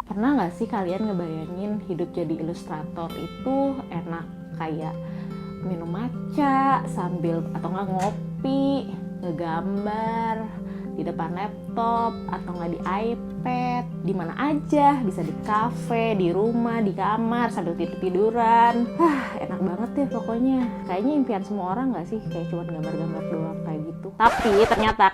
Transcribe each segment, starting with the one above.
Pernah nggak sih kalian ngebayangin hidup jadi ilustrator itu enak kayak minum matcha sambil atau nggak ngopi, ngegambar di depan laptop atau nggak di iPad, di mana aja, bisa di kafe, di rumah, di kamar sambil tiduran. Enak banget deh pokoknya. Kayaknya impian semua orang nggak sih kayak cuma gambar-gambar doang kayak gitu. Tapi ternyata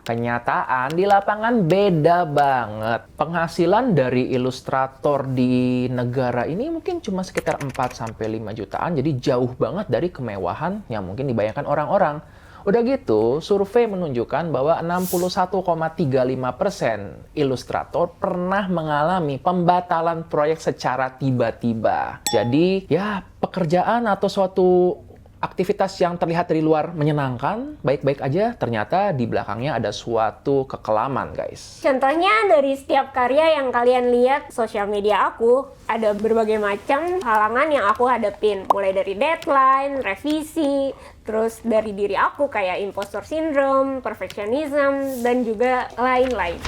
Kenyataan di lapangan beda banget. Penghasilan dari ilustrator di negara ini mungkin cuma sekitar 4-5 jutaan, jadi jauh banget dari kemewahan yang mungkin dibayangkan orang-orang. Udah gitu, survei menunjukkan bahwa 61,35% ilustrator pernah mengalami pembatalan proyek secara tiba-tiba. Jadi, ya pekerjaan atau suatu aktivitas yang terlihat dari luar menyenangkan, baik-baik aja, ternyata di belakangnya ada suatu kekelaman, guys. Contohnya dari setiap karya yang kalian lihat sosial media aku, ada berbagai macam halangan yang aku hadapin. Mulai dari deadline, revisi, terus dari diri aku kayak imposter syndrome, perfectionism, dan juga lain-lain.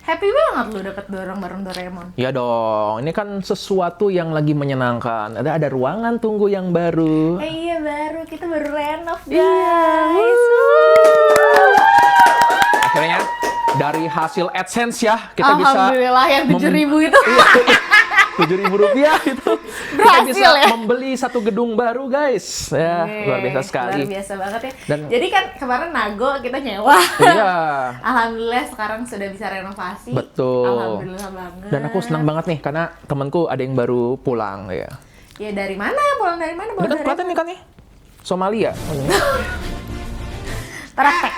Happy banget lu dapet dorong bareng Doraemon. Ya dong, ini kan sesuatu yang lagi menyenangkan. Ada ruangan tunggu yang baru. Iya baru, kita baru renov guys. Iya. Akhirnya dari hasil AdSense ya, kita bisa Alhamdulillah yang 7.000 itu. Rp7.000 itu kita Berhasil bisa ya? membeli satu gedung baru, guys. Ya, luar biasa sekali. Luar biasa banget ya. Dan- Jadi kan kemarin Nago kita nyewa. Iya. Alhamdulillah sekarang sudah bisa renovasi. Betul. Alhamdulillah banget. Dan aku senang banget nih karena temanku ada yang baru pulang ya. Ya dari mana? Pulang dari mana? Ini Pulang kan dari kelihatan nih kan nih. Somalia. Praktek.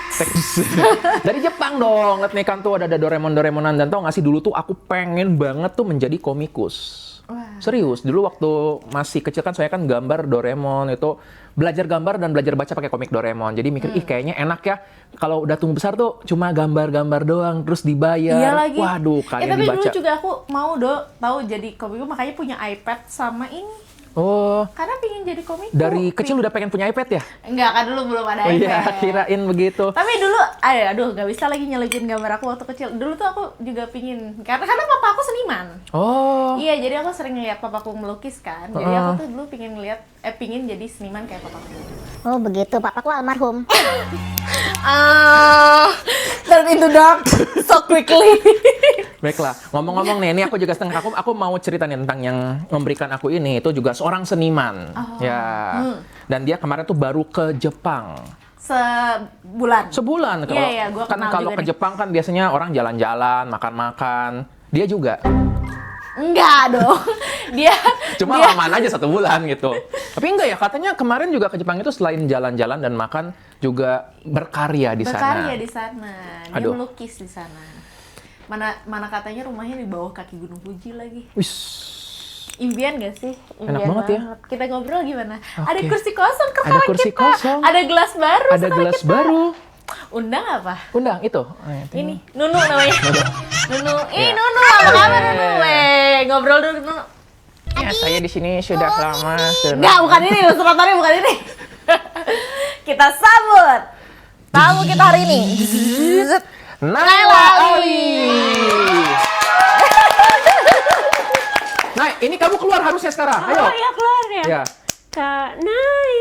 Dari Jepang dong. Lihat nih kan tuh ada Doraemonan. Dan tau gak sih dulu tuh aku pengen banget tuh menjadi komikus. Wah. Serius, dulu waktu masih kecil kan saya kan gambar Doraemon itu belajar gambar dan belajar baca pakai komik Doraemon. Jadi mikir, ih kayaknya enak ya kalau udah tumbuh besar tuh cuma gambar-gambar doang terus dibayar. Iya lagi. Waduh, kayak tapi dibaca. dulu juga aku mau tahu jadi komikus, makanya punya iPad sama ini. Oh, Karena pengen jadi komikus. dari kecil udah pengen punya iPad ya? Enggak, kan dulu belum ada Oh iya, iPad. kirain begitu. Tapi dulu, aduh gak bisa lagi nyelipin gambar aku waktu kecil. Dulu tuh aku juga pingin, karena papa aku seniman. Oh, Iya, jadi aku sering ngeliat papaku melukis kan. Jadi aku tuh dulu pingin jadi seniman kayak papaku. Oh begitu, papaku almarhum. Turn into dark so quickly. baiklah. Ngomong-ngomong nih, ini aku juga seneng. Aku mau cerita nih tentang yang memberikan aku ini. Itu juga seorang seniman. Ya. Dan dia kemarin tuh baru ke Jepang. Sebulan. Sebulan. Iya, gua Kan kenal kalau juga ke nih. Jepang kan biasanya orang jalan-jalan, makan-makan. Dia juga. Enggak dong. Dia Cuma dia, lamaan aja 1 bulan gitu. Tapi enggak ya, katanya kemarin juga ke Jepang itu selain jalan-jalan dan makan, juga berkarya di sana. berkarya di sana. Dia Aduh. melukis di sana. Mana katanya rumahnya di bawah kaki Gunung Fuji lagi. Wis. Impian gak sih? Enak Impian banget ya. Kita ngobrol gimana? Oke. Ada kursi kosong ke Ada sekolah kursi kita. kosong. Ada gelas baru. Ada sekolah gelas kita. baru. Undang apa? Undang itu. Ini Nunu namanya. Nunu. Ya. Nunu apa kabar Nunu? Weh, ngobrol dulu Nunu. Ya, saya di sini sudah lama. Enggak, bukan ini, ilustratornya bukan ini. Kita sambut tamu kita hari ini. Naila Ali. Nah, ini kamu keluar harusnya sekarang. Ayo. Oh ya keluar ya? Ya. Kak Nai.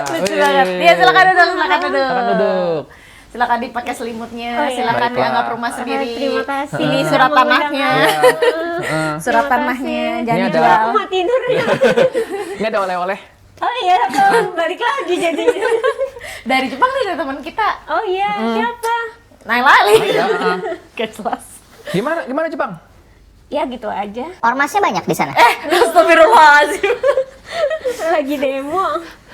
Lucu banget. Dia silakan duduk, silakan duduk. Silakan duduk. Silakan dipakai selimutnya, Oh, iya. silakan Baiklah. dianggap rumah sendiri. Terima kasih. Ini sudah surat mengundang tanahnya. aku. Surat Terima tanahnya, kasih. jangan Ini ada- dijual. Aku mau tidur ya. Ini ada oleh-oleh. Oh iya, aku balik lagi jadinya. Dari Jepang nih, dari teman kita. Oh iya, siapa? Naila Ali. Ya. Gak jelas. Gimana Jepang? Ya gitu aja. Ormasnya banyak di sana. Astagfirullahaladzim. Lagi demo.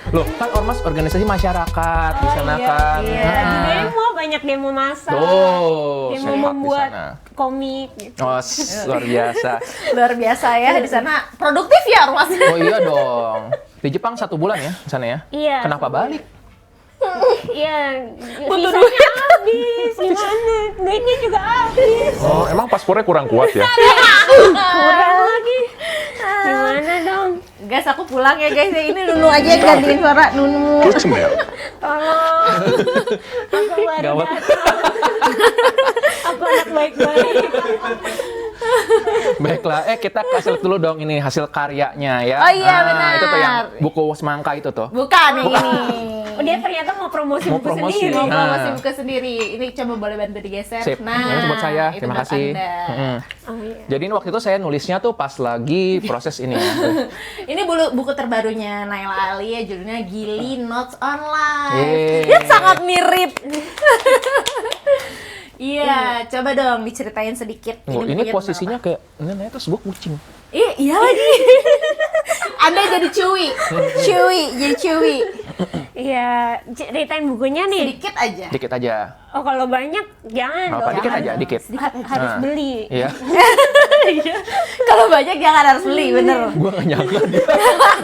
Loh, kan Ormas organisasi masyarakat di sana iya, kan. iya. Lagi Heeh. demo banyak demo masak, Tuh, demo sehat di membuat sana. komik gitu. Oh, luar biasa. Luar biasa ya di sana. Produktif ya rumahnya. Oh iya dong. Di Jepang 1 bulan ya di sana ya? Iya. Kenapa balik? Iya, visanya habis. Gimana? Duitnya juga habis. Oh, emang paspornya kurang kuat ya? Kurang lagi. Gimana dong? Guys, aku pulang ya guys. Ini Nunu aja yang gantiin suara Nunu. Tolong. Aku baru Gawat. datang. Aku anak baik-baik. Baiklah, kita kasih lihat dulu dong ini hasil karyanya ya. Oh iya, benar. Itu tuh yang buku semangka itu tuh. Bukan yang ini. Oh, dia ternyata mau promosi Mau buku promosi. sendiri. Mau Nah. promosi buku sendiri. Ini coba boleh bantu digeser. Sip. Nah, Ini buat saya. itu Terima buat kasih. Anda. Mm-mm. Oh iya. Jadi ini waktu itu saya nulisnya tuh pas lagi proses ini ya. Ini buku terbarunya Naila Ali ya, judulnya Gili Notes Online. Yeay. Dia sangat mirip. Iya, coba dong diceritain sedikit. Tunggu, ini bukunya posisinya kayak ini tuh sebuah kucing. Iya lagi. Anda jadi cuy. Jadi cuy. Iya, ceritain bukunya nih. Sedikit aja. Dikit aja. Oh, kalau banyak jangan Apa? dong. Dikit aja, dikit. Harus Nah. beli. Iya. Kalau banyak jangan harus beli, bener. Gua gak nyangka dia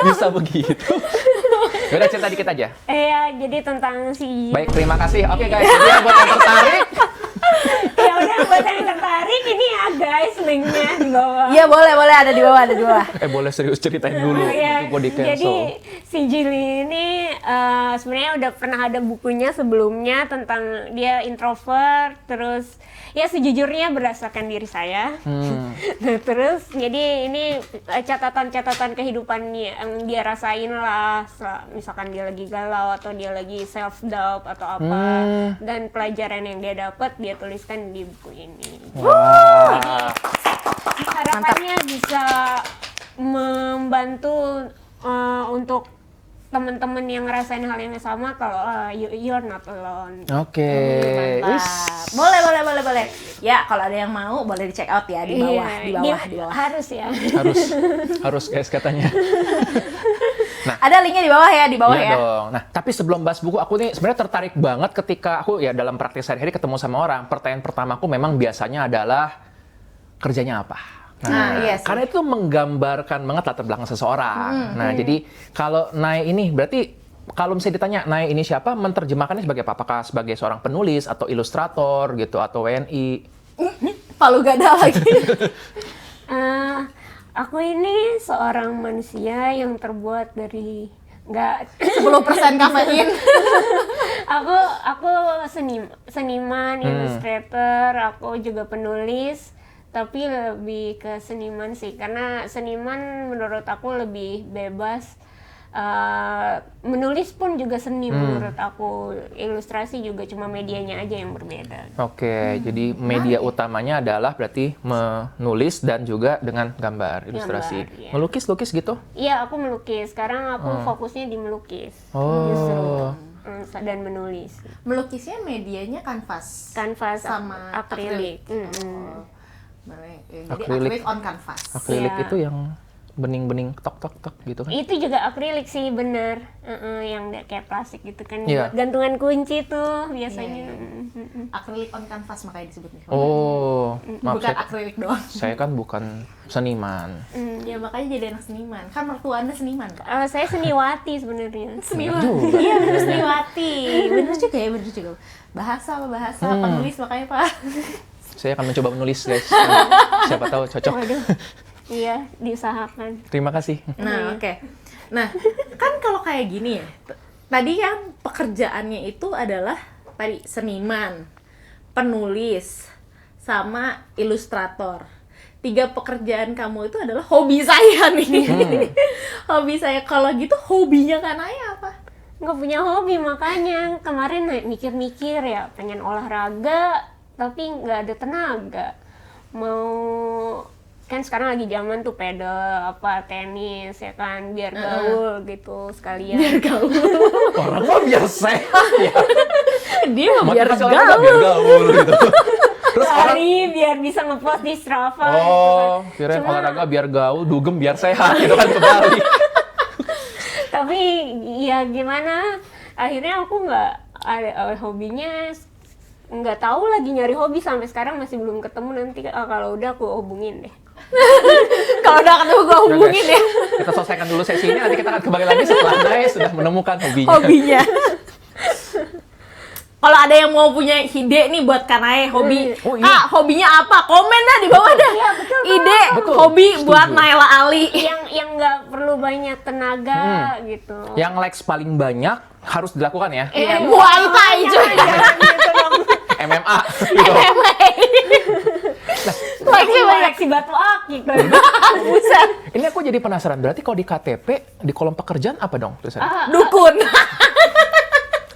bisa begitu. Udah cerita dikit aja. Iya, jadi tentang si Baik, terima kasih. Oke guys, jadi buat yang tertarik, Ya udah, buat yang tertarik ini ya guys, linknya di bawah. Iya, boleh ada di bawah, boleh serius ceritain dulu. Ya, Nanti gua di cancel. jadi si Jili ini sebenarnya udah pernah ada bukunya sebelumnya tentang dia introvert, terus ya sejujurnya berdasarkan diri saya. Nah, terus jadi ini catatan-catatan kehidupan yang dia rasain lah, misalkan dia lagi galau atau dia lagi self doubt atau apa, dan pelajaran yang dia dapat dia tuliskan di buku ini. Wah. Harapannya bisa membantu untuk teman-teman yang ngerasain hal yang sama kalau you're not alone. Oke. Mantap. Wis. Boleh. Ya, kalau ada yang mau boleh di check out ya di bawah, Iya, di bawah. Harus ya. Harus guys katanya. Ada linknya di bawah ya, di bawah Iya ya. dong. Nah, tapi sebelum bahas buku, aku nih sebenarnya tertarik banget ketika aku ya dalam praktik sehari-hari ketemu sama orang. Pertanyaan pertamaku memang biasanya adalah kerjanya apa? Nah, iya sih. Karena itu menggambarkan banget latar belakang seseorang. Nah, jadi kalau Nay ini berarti kalau misalnya ditanya Nay ini siapa, menerjemahkannya sebagai apa? Apakah sebagai seorang penulis atau ilustrator gitu atau WNI? Palu gada lagi. Aku ini seorang manusia yang terbuat dari 10% kafein. aku seniman, ilustrator, aku juga penulis, tapi lebih ke seniman sih, karena seniman menurut aku lebih bebas. Menulis pun juga seni menurut aku, ilustrasi juga cuma medianya aja yang berbeda. Oke, jadi media utamanya adalah berarti menulis dan juga dengan gambar, ilustrasi. Gambar, iya. Melukis gitu? Iya, aku melukis. Sekarang aku fokusnya di melukis. Oh. Justru. Dan menulis. Melukisnya medianya kanvas. Kanvas Sama akrilik. Jadi Akrilik. akrilik on kanvas. Akrilik Iya. itu yang bening-bening tok gitu kan? Itu juga akrilik sih, bener. Yang kayak plastik gitu kan. Iya. Buat gantungan kunci tuh biasanya. Iya. Akrilik on kanvas makanya disebutnya. Oh, maaf Bukan saya, akrilik doang. saya kan bukan seniman. Ya makanya jadi anak seniman. Kan mertua Anda seniman, Pak. Saya seniwati sebenarnya. Seniman. juga. Iya, bener seniwati. Bener juga. Bahasa penulis makanya, Pak. Saya akan mencoba menulis guys. Siapa tahu cocok. Waduh. Iya, diusahakan. Terima kasih. Nah, oke. Nah, kan kalau kayak gini ya, tadi kan pekerjaannya itu adalah tadi seniman, penulis, sama ilustrator. 3 pekerjaan kamu itu adalah hobi saya nih. Hobi saya. Kalau gitu hobinya kan Naya apa? Nggak punya hobi, makanya kemarin mikir-mikir ya, pengen olahraga, tapi nggak ada tenaga. Mau kan sekarang lagi zaman tuh pedal, tenis ya kan, biar gaul gitu sekalian. Biar gaul. Orang mah biar sehat ya. Dia mah biar Motivasi olahraga gaul. biar gaul gitu. Terus orang Lari biar bisa ngepost di Strava gitu kan. oh, kirain olahraga biar gaul, dugem biar sehat gitu kan kebalik. Tapi ya gimana, akhirnya aku nggak ada hobinya nggak tahu lagi nyari hobi sampai sekarang masih belum ketemu. Nanti kalau udah aku hubungin deh. Kalau udah ketemu gue Udah, hubungin guys. ya Kita selesaikan dulu sesi ini, nanti kita akan kembali lagi setelah Nay sudah menemukan hobinya. hobinya. Kalau ada yang mau punya ide nih buat Kanae hobi, Oh, iya. hobinya apa? Komen dah di bawah dah. Ide Betul. hobi Setuju. buat Naila Ali. Yang nggak perlu banyak tenaga gitu. Yang likes paling banyak harus dilakukan ya. Muay Thai cuy. Gitu dong. MMA gitu. Lagi koleksi batu akik. Buset. Ini aku jadi penasaran, berarti kalau di KTP di kolom pekerjaan apa dong tulisannya? Dukun.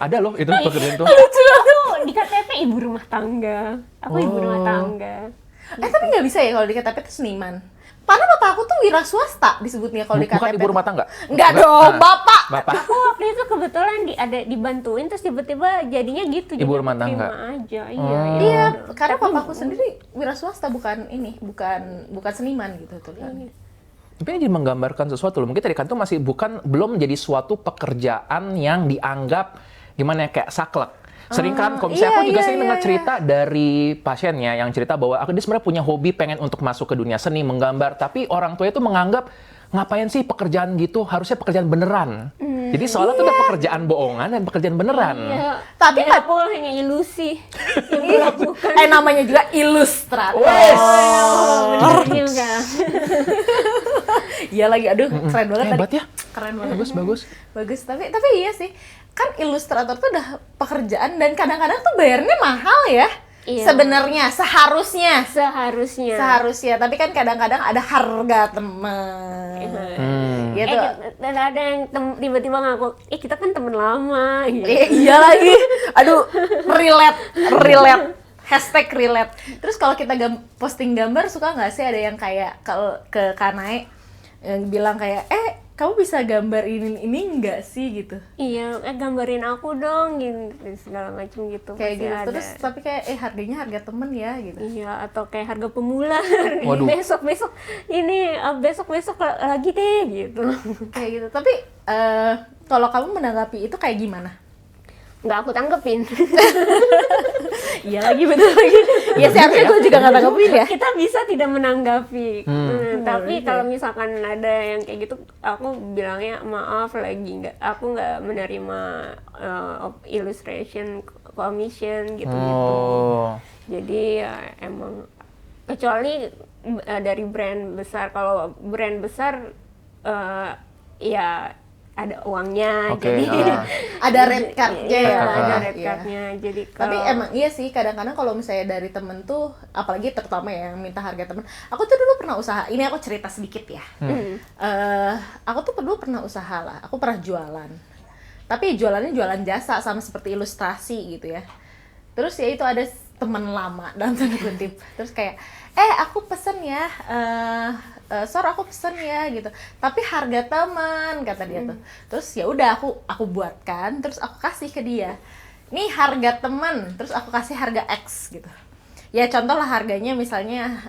Ada loh itu pekerjaan tuh. Aku di KTP ibu rumah tangga. Aku ibu rumah tangga. Tapi nggak bisa ya kalau di KTP itu seniman. Padahal bapak aku tuh wira swasta disebutnya kalau di KTP. Bukan ibu rumah tangga. Enggak dong, bapak. Bapak. Aku waktu itu kebetulan ada dibantuin terus tiba-tiba jadinya gitu. Ibu jadi rumah aku terima tangga. aja. Oh. Iya, karena papaku sendiri wira swasta bukan seniman gitu tuh kan. Tapi ini jadi menggambarkan sesuatu loh. Mungkin tadi kan tuh belum menjadi suatu pekerjaan yang dianggap gimana ya, kayak saklek. Sering kan, kalau misalnya aku juga sering dengar cerita dari pasiennya yang cerita bahwa dia sebenarnya punya hobi pengen untuk masuk ke dunia seni, menggambar, tapi orang tua itu menganggap ngapain sih pekerjaan gitu, harusnya pekerjaan beneran. Jadi soalnya tuh ada pekerjaan bohongan dan pekerjaan beneran. Iya. Tapi Dan aku hanya ilusi yang dilakukan. namanya juga ilustrator. Bener juga. Iya lagi, aduh keren banget tadi. Hebat ya. Keren banget. Bagus. Bagus, tapi iya sih. Kan ilustrator tuh udah pekerjaan dan kadang-kadang tuh bayarnya mahal ya. Iya. Sebenarnya seharusnya. Seharusnya. Tapi kan kadang-kadang ada harga teman. Gitu. Dan ada yang tiba-tiba ngaku, kita kan temen lama gitu. Iya lagi. Aduh, relate. Hashtag relate. Terus kalau kita posting gambar, suka nggak sih ada yang kayak kalau ke Kanae yang bilang kayak, kamu bisa gambar ini nggak sih gitu? Iya, gambarin aku dong gitu segala macam gitu. Kayak Pasti gitu. ada. Terus tapi kayak harganya harga temen ya gitu. Iya, atau kayak harga pemula. Waduh. besok lagi deh gitu. Kayak gitu. Tapi kalau kamu menanggapi itu kayak gimana? Nggak aku tanggepin. Iya lagi, bener lagi. Ya seharusnya gue juga nggak tanggepin ya. Kita bisa tidak menanggapi. Tapi kalau misalkan ada yang kayak gitu, aku bilangnya maaf lagi aku nggak menerima illustration commission gitu. Jadi ya emang kecuali dari brand besar. Kalau brand besar ya ada uangnya, Oke, jadi Ada red card-nya iya, ya. ada red Iya. card-nya. Jadi Tapi kalau emang iya sih, kadang-kadang kalau misalnya dari temen tuh, apalagi terutama ya yang minta harga temen, aku tuh dulu pernah usaha, ini aku cerita sedikit ya. Aku tuh dulu pernah usaha lah, aku pernah jualan. Tapi jualannya jualan jasa, sama seperti ilustrasi gitu ya. Terus ya itu ada teman lama dalam tanda kutip, terus kayak, aku pesen ya, Sor aku pesen ya gitu, tapi harga teman kata dia tuh. Terus ya udah aku buatkan, terus aku kasih ke dia, nih harga teman, terus aku kasih harga X gitu. Ya contoh lah harganya misalnya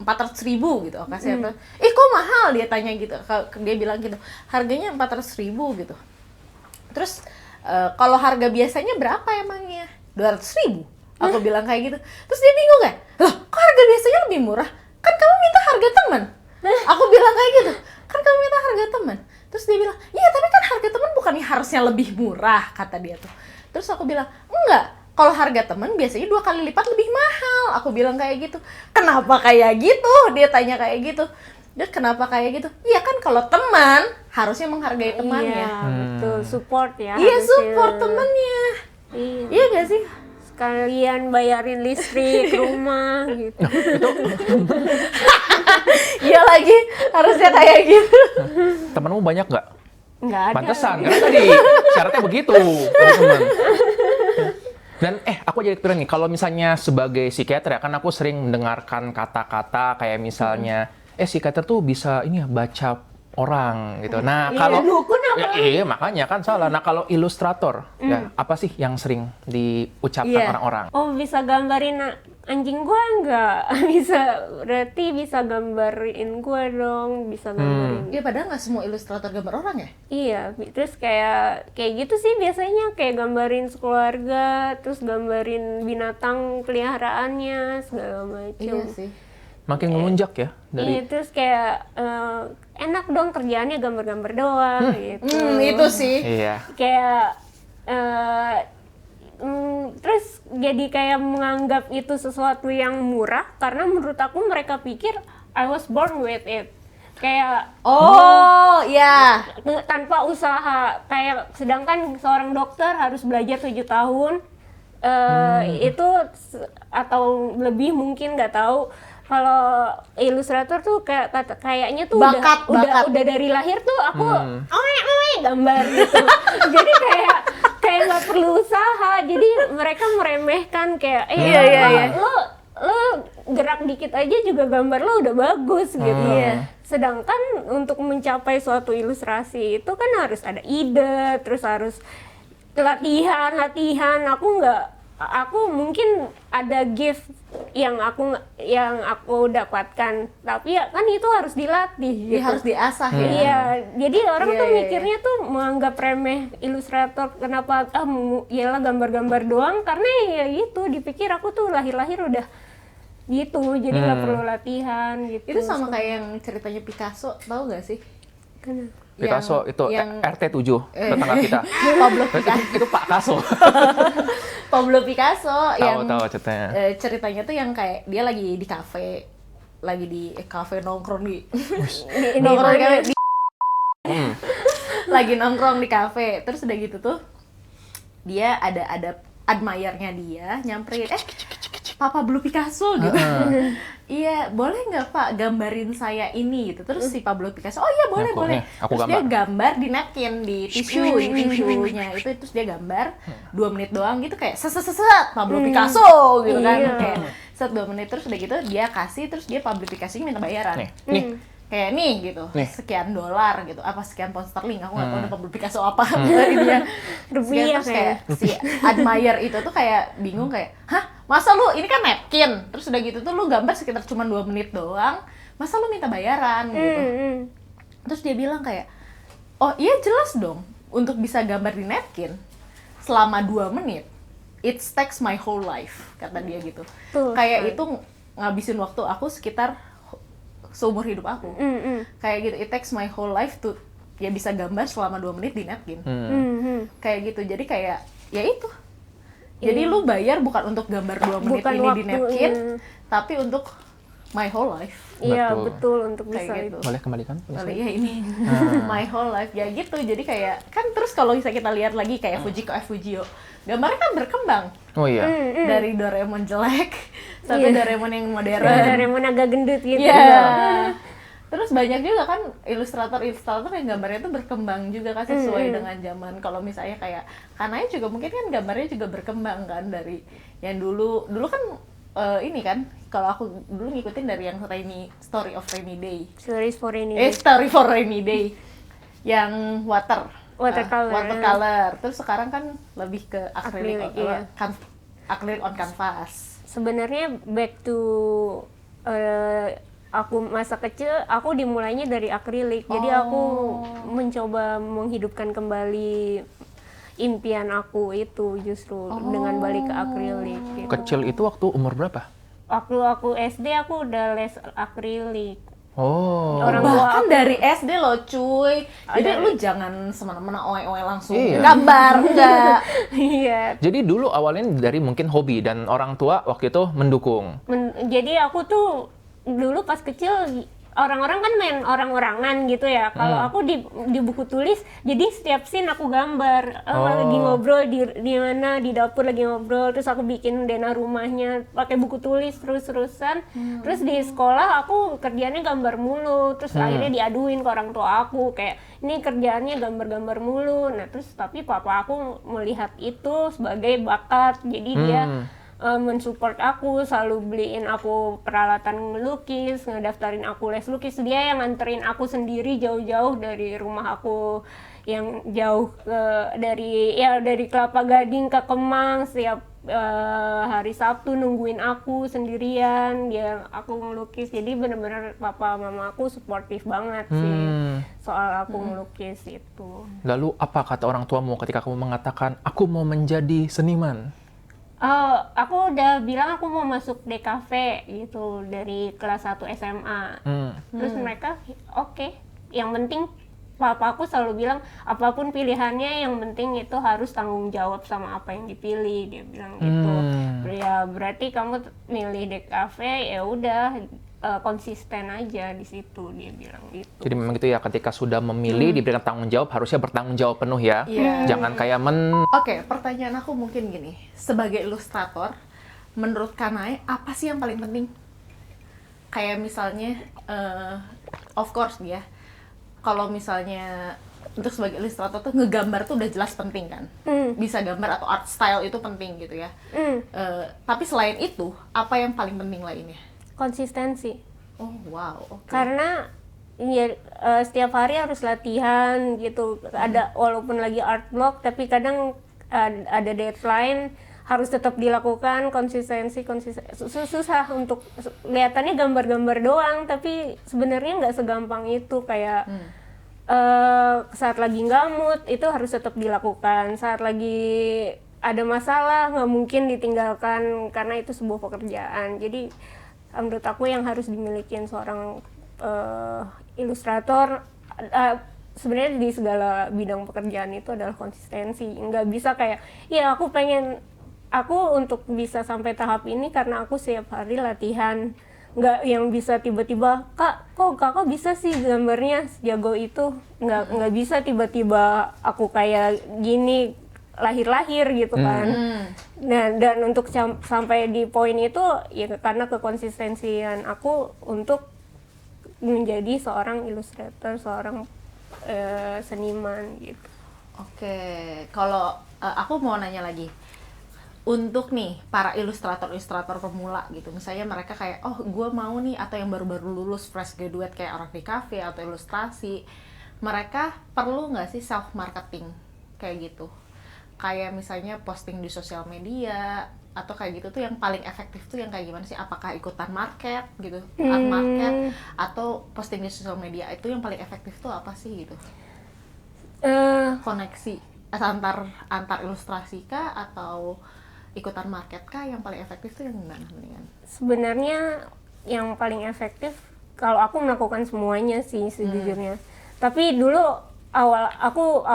400.000 gitu, aku kasih apa? Kok mahal, dia tanya gitu. Dia bilang gitu, harganya 400.000 gitu. Terus kalau harga biasanya berapa emangnya? 200.000. Aku bilang kayak gitu. Terus dia bingung kan? Loh, kok harga biasanya lebih murah? Kan kamu minta harga teman. Aku bilang kayak gitu. Kan kamu minta harga teman. Terus dia bilang, iya tapi kan harga teman bukannya harusnya lebih murah, kata dia tuh. Terus aku bilang, enggak. Kalau harga teman biasanya 2 kali lipat lebih mahal. Aku bilang kayak gitu. Kenapa kayak gitu? Dia tanya kayak gitu. Dia kenapa kayak gitu? Iya kan kalau teman harusnya menghargai temannya. iya, betul, support ya. Iya, harusnya. support temennya. Iya. Iya gak sih? Sekalian bayarin listrik rumah gitu. Iya lagi, harusnya kayak gitu. Temenmu banyak nggak? Nggak ada. Pantesan, karena tadi syaratnya begitu, teman-teman. Dan aku jadi kepikiran nih, kalau misalnya sebagai psikiater ya, kan aku sering mendengarkan kata-kata kayak misalnya, psikiater tuh bisa ini ya, baca orang gitu. Nah, kalau dukun apa? iya, makanya kan salah. Nah, kalau ilustrator, ya apa sih yang sering diucapkan Iya. orang-orang? Oh, bisa gambarin anjing gue nggak bisa, berarti bisa gambarin gue dong, bisa gambarin. Iya, padahal nggak semua ilustrator gambar orang ya? Iya, terus kayak gitu sih biasanya, kayak gambarin keluarga, terus gambarin binatang peliharaannya segala macam. Iya sih. Makin ngelunjak ya Iya, dari terus kayak enak dong kerjaannya gambar-gambar doang gitu. Itu sih. iya. Kayak terus jadi kayak menganggap itu sesuatu yang murah karena menurut aku mereka pikir I was born with it. Kayak Oh, iya. tanpa usaha, kayak sedangkan seorang dokter harus belajar 7 tahun itu atau lebih mungkin, nggak tahu. Kalau ilustrator tuh kayaknya tuh Bakat. udah dari lahir tuh aku gambar gitu. Jadi kayak nggak perlu usaha. Jadi mereka meremehkan kayak lo gerak dikit aja juga gambar lo udah bagus gitu. Sedangkan untuk mencapai suatu ilustrasi itu kan harus ada ide, terus harus latihan. Aku mungkin ada gift yang aku dapatkan, tapi ya kan itu harus dilatih gitu. Harus diasah ya. Iya, jadi orang Iya, tuh iya. mikirnya tuh menganggap remeh ilustrator. Kenapa? Yalah gambar-gambar doang, karena ya itu dipikir aku tuh lahir-lahir udah gitu, jadi nggak perlu latihan gitu. Itu sama kayak yang ceritanya Picasso, tahu nggak sih? Picasso itu yang RT7 tetangga kita. Pablo Picasso. Itu Pak Kaso. Pablo Picasso yang Tahu ceritanya. ceritanya tuh yang kayak dia lagi di kafe, lagi di kafe nongkrong di Di nongkrong di mana? kafe, lagi nongkrong di kafe, terus udah gitu tuh dia ada admirer-nya dia nyamperin, Pak Pablo Picasso gitu. Iya, boleh nggak Pak gambarin saya ini gitu. Terus si Pablo Picasso, oh iya boleh Aku, boleh. aku Terus dia gambar di napkin, di tisunya itu, terus dia gambar 2 menit doang gitu, kayak seset Pablo Picasso gitu kan. Iya. Kayak set 2 menit, terus udah gitu dia kasih, terus dia Pablo Picasso minta bayaran. Nih. Kayak nih gitu, Nih. sekian dolar gitu, apa sekian pound sterling, aku nggak tahu ada Pablo Picasso apa dari dia. Rupiah Terus kayak si admirer itu tuh kayak bingung, kayak hah, masa lu ini kan napkin, terus udah gitu tuh lu gambar sekitar cuma 2 menit doang, masa lu minta bayaran gitu. Terus dia bilang kayak, oh iya jelas dong, untuk bisa gambar di napkin selama 2 menit it takes my whole life, kata dia gitu. Tuh, Kayak itu ngabisin waktu aku sekitar seumur hidup aku. Kayak gitu, it takes my whole life to ya bisa gambar selama 2 menit di napkin. Kayak gitu, jadi kayak ya itu. Jadi lu bayar bukan untuk gambar 2 menit Bukan ini di waktu, napkin, iya. tapi untuk my whole life. Iya Betul. betul, untuk Kayak bisa gitu. itu. Boleh kembalikan? Kali ya ini my whole life ya gitu. Jadi kayak kan terus kalau bisa kita lihat lagi kayak Fujiko F Fujio, gambarnya kan berkembang Oh iya. dari Doraemon jelek sampai Doraemon yang modern. Doraemon agak gendut gitu. Iya. Terus banyak juga kan ilustrator yang gambarnya tuh berkembang juga kan sesuai dengan zaman. Kalau misalnya kayak Kanaya juga mungkin kan gambarnya juga berkembang kan dari yang dulu kan ini kan, kalau aku dulu ngikutin dari yang Story of Rainy Day. Stories for ini. Story for Rainy Day. Yang Watercolor. watercolor. Terus sekarang kan lebih ke Acrylic, acrylic, iya. acrylic on canvas. Sebenarnya back to aku masa kecil, aku dimulainya dari akrilik. Jadi aku mencoba menghidupkan kembali impian aku itu justru dengan balik ke akrilik gitu. Kecil itu waktu umur berapa? Waktu aku SD aku udah les akrilik. Oh. Orang tua Bahkan aku- dari SD loh cuy. Jadi lu jangan semena-mena oe-oe langsung Iya. gambar, enggak. Iya. Jadi dulu awalnya dari mungkin hobi dan orang tua waktu itu mendukung. Jadi aku tuh dulu pas kecil orang-orang kan main orang-orangan gitu ya. Kalau aku di buku tulis, jadi setiap scene aku gambar. Lagi ngobrol di mana di dapur lagi ngobrol, terus aku bikin dena rumahnya pakai buku tulis terus-terusan. Terus di sekolah aku kerjaannya gambar mulu. Terus akhirnya diaduin ke orang tua aku kayak ini kerjaannya gambar-gambar mulu. Nah, terus tapi papa aku melihat itu sebagai bakat. Jadi dia mensupport aku, selalu beliin aku peralatan melukis, ngedaftarin aku les lukis. Dia yang nganterin aku sendiri jauh-jauh dari rumah aku yang jauh dari Kelapa Gading ke Kemang setiap hari Sabtu nungguin aku sendirian, aku ngelukis. Jadi benar-benar papa mama aku suportif banget sih soal aku ngelukis itu. Lalu apa kata orang tuamu ketika kamu mengatakan aku mau menjadi seniman? Aku udah bilang aku mau masuk DKV gitu dari kelas 1 SMA. Terus mereka oke. Yang penting papa aku selalu bilang apapun pilihannya yang penting itu harus tanggung jawab sama apa yang dipilih, dia bilang gitu. Ya berarti kamu milih DKV ya udah konsisten aja di situ, dia bilang gitu. Jadi memang gitu ya, ketika sudah memilih diberikan tanggung jawab harusnya bertanggung jawab penuh ya. Jangan kayak Oke, pertanyaan aku mungkin gini, sebagai ilustrator, menurut Kanae apa sih yang paling penting? Kayak misalnya, of course nih ya, kalau misalnya untuk sebagai ilustrator tuh ngegambar tuh udah jelas penting kan, bisa gambar atau art style itu penting gitu ya. Tapi selain itu, apa yang paling penting lainnya? Konsistensi. Oh wow, oke. Karena ya setiap hari harus latihan gitu. Ada walaupun lagi art block tapi kadang ada deadline harus tetap dilakukan. Konsistensi susah untuk kelihatannya gambar-gambar doang tapi sebenarnya nggak segampang itu. Kayak saat lagi nggak mood itu harus tetap dilakukan, saat lagi ada masalah nggak mungkin ditinggalkan karena itu sebuah pekerjaan. Jadi menurut aku yang harus dimiliki seorang ilustrator sebenarnya di segala bidang pekerjaan itu adalah konsistensi. Nggak bisa kayak ya aku untuk bisa sampai tahap ini karena aku setiap hari latihan. Nggak yang bisa tiba-tiba kakak bisa sih gambarnya sejago itu. Nggak bisa tiba-tiba aku kayak gini lahir-lahir gitu kan. Nah, dan untuk sampai di poin itu ya karena kekonsistensian aku untuk menjadi seorang ilustrator, seorang seniman gitu. Oke, kalau aku mau nanya lagi, untuk nih para ilustrator pemula gitu, misalnya mereka kayak, oh gue mau nih, atau yang baru-baru lulus fresh graduate kayak orang di cafe atau ilustrasi, mereka perlu nggak sih self marketing kayak gitu? Kayak misalnya posting di sosial media atau kayak gitu tuh yang paling efektif tuh yang kayak gimana sih? Apakah ikutan market gitu, art market, atau posting di sosial media itu yang paling efektif tuh apa sih gitu? Koneksi antar ilustrasi kah atau ikutan market kah yang paling efektif tuh yang gimana mendingan? Sebenarnya yang paling efektif kalau aku melakukan semuanya sih sejujurnya. Tapi dulu awal aku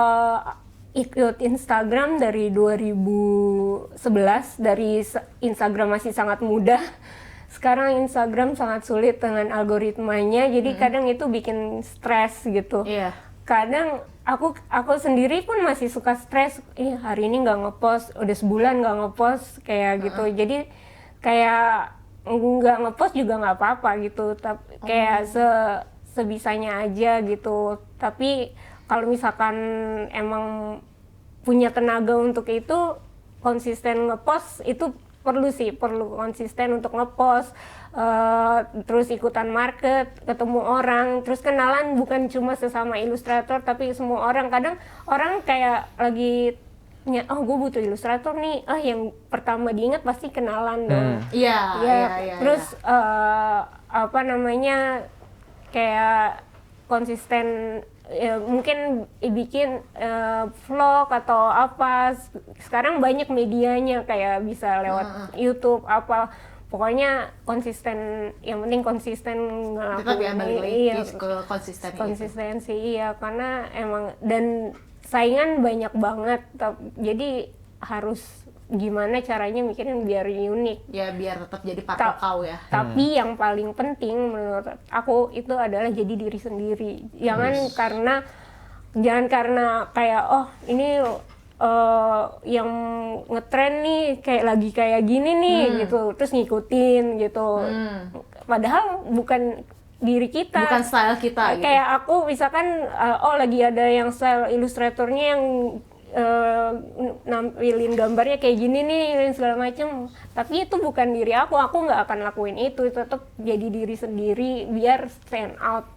ikut Instagram dari 2011, dari Instagram masih sangat mudah. Sekarang Instagram sangat sulit dengan algoritmanya, jadi kadang itu bikin stres gitu. Kadang aku sendiri pun masih suka stres, hari ini nggak ngepost, udah sebulan nggak ngepost kayak gitu. Jadi kayak nggak ngepost juga nggak apa-apa gitu, tapi kayak sebisanya aja gitu. Tapi kalau misalkan emang punya tenaga untuk itu, konsisten ngepost itu perlu konsisten untuk ngepost, terus ikutan market, ketemu orang, terus kenalan bukan cuma sesama ilustrator tapi semua orang. Kadang orang kayak lagi oh gue butuh ilustrator nih, yang pertama diingat pasti kenalan dong. Terus apa namanya, kayak konsisten ya, mungkin bikin vlog atau apa. Sekarang banyak medianya, kayak bisa lewat YouTube apa. Pokoknya konsisten, yang penting konsisten ngelakuin. Tetap ya balik lagi ke konsistensi iya, karena emang dan saingan banyak banget, jadi harus gimana caranya mikirin biar unik ya, biar tetap jadi patok kau ya. Tapi yang paling penting menurut aku itu adalah jadi diri sendiri. Jangan karena kayak oh ini yang ngetren nih kayak gini nih gitu, terus ngikutin gitu. Padahal bukan diri kita, bukan style kita gitu. Kayak aku misalkan lagi ada yang style ilustratornya yang nampilin gambarnya kayak gini nih segala macem, tapi itu bukan diri aku nggak akan lakuin itu. Tetap jadi diri sendiri biar stand out.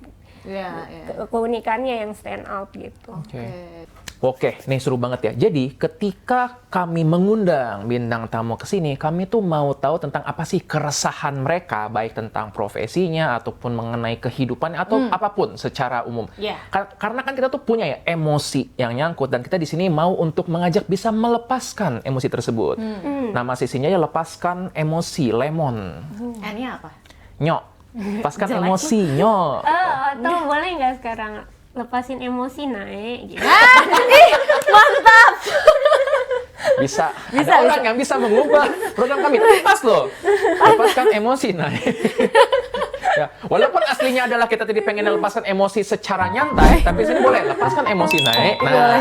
Iya, iya. keunikannya yang stand out gitu. Oke, nih seru banget ya. Jadi ketika kami mengundang bintang tamu ke sini, kami tuh mau tahu tentang apa sih keresahan mereka, baik tentang profesinya ataupun mengenai kehidupannya atau apapun secara umum. Iya. Karena kan kita tuh punya ya emosi yang nyangkut dan kita di sini mau untuk mengajak bisa melepaskan emosi tersebut. Nama sisinya ya lepaskan emosi, lemon. N-nya apa? Nyok. Lepaskan Jelek. emosi, nyok. Atau boleh nggak sekarang lepasin emosi naik gitu. Bisa ada orang yang bisa mengubah program kami lepas loh, lepaskan emosi ya, walaupun aslinya adalah kita tadi pengen lepaskan emosi secara nyantai, tapi sini boleh lepaskan emosi naik. Nah,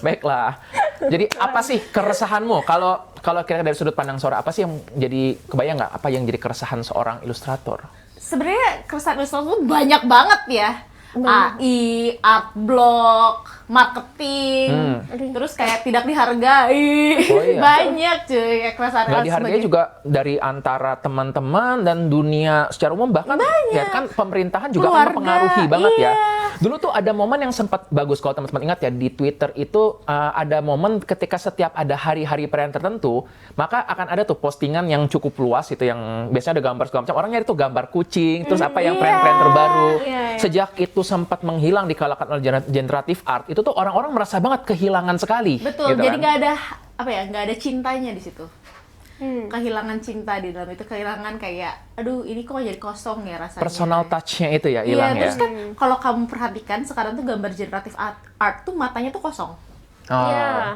baiklah. Jadi apa sih keresahanmu? Kalau kira dari sudut pandang Sora, apa sih yang jadi kebayang nggak? Apa yang jadi keresahan seorang ilustrator? Sebenarnya keresahan ilustrator tuh banyak banget ya. AI, art block, marketing, terus kayak tidak dihargai. Oh, iya. Banyak cuy kayak keresahan Nggak dihargai juga dari antara teman-teman dan dunia secara umum, bahkan ya kan pemerintahan juga kan Keluarga, mempengaruhi banget ya. iya. Dulu tuh ada momen yang sempat bagus kalau teman-teman ingat ya, di Twitter itu ada momen ketika setiap ada hari-hari perayaan tertentu, maka akan ada tuh postingan yang cukup luas itu yang biasanya ada gambar segala macam. Orang nyari tuh gambar kucing, terus apa yang tren-tren terbaru. Sejak itu sempat menghilang di kalangan generatif art, itu tuh orang-orang merasa banget kehilangan sekali. Betul, gitu jadi kan. nggak ada apa ya, nggak ada cintanya di situ. Kehilangan cinta di dalam itu, kehilangan kayak, aduh ini kok jadi kosong ya rasanya. Personal touch-nya itu ya hilang Iya, ya. terus kan kalau kamu perhatikan sekarang tuh gambar generatif art tuh matanya tuh kosong. Oh.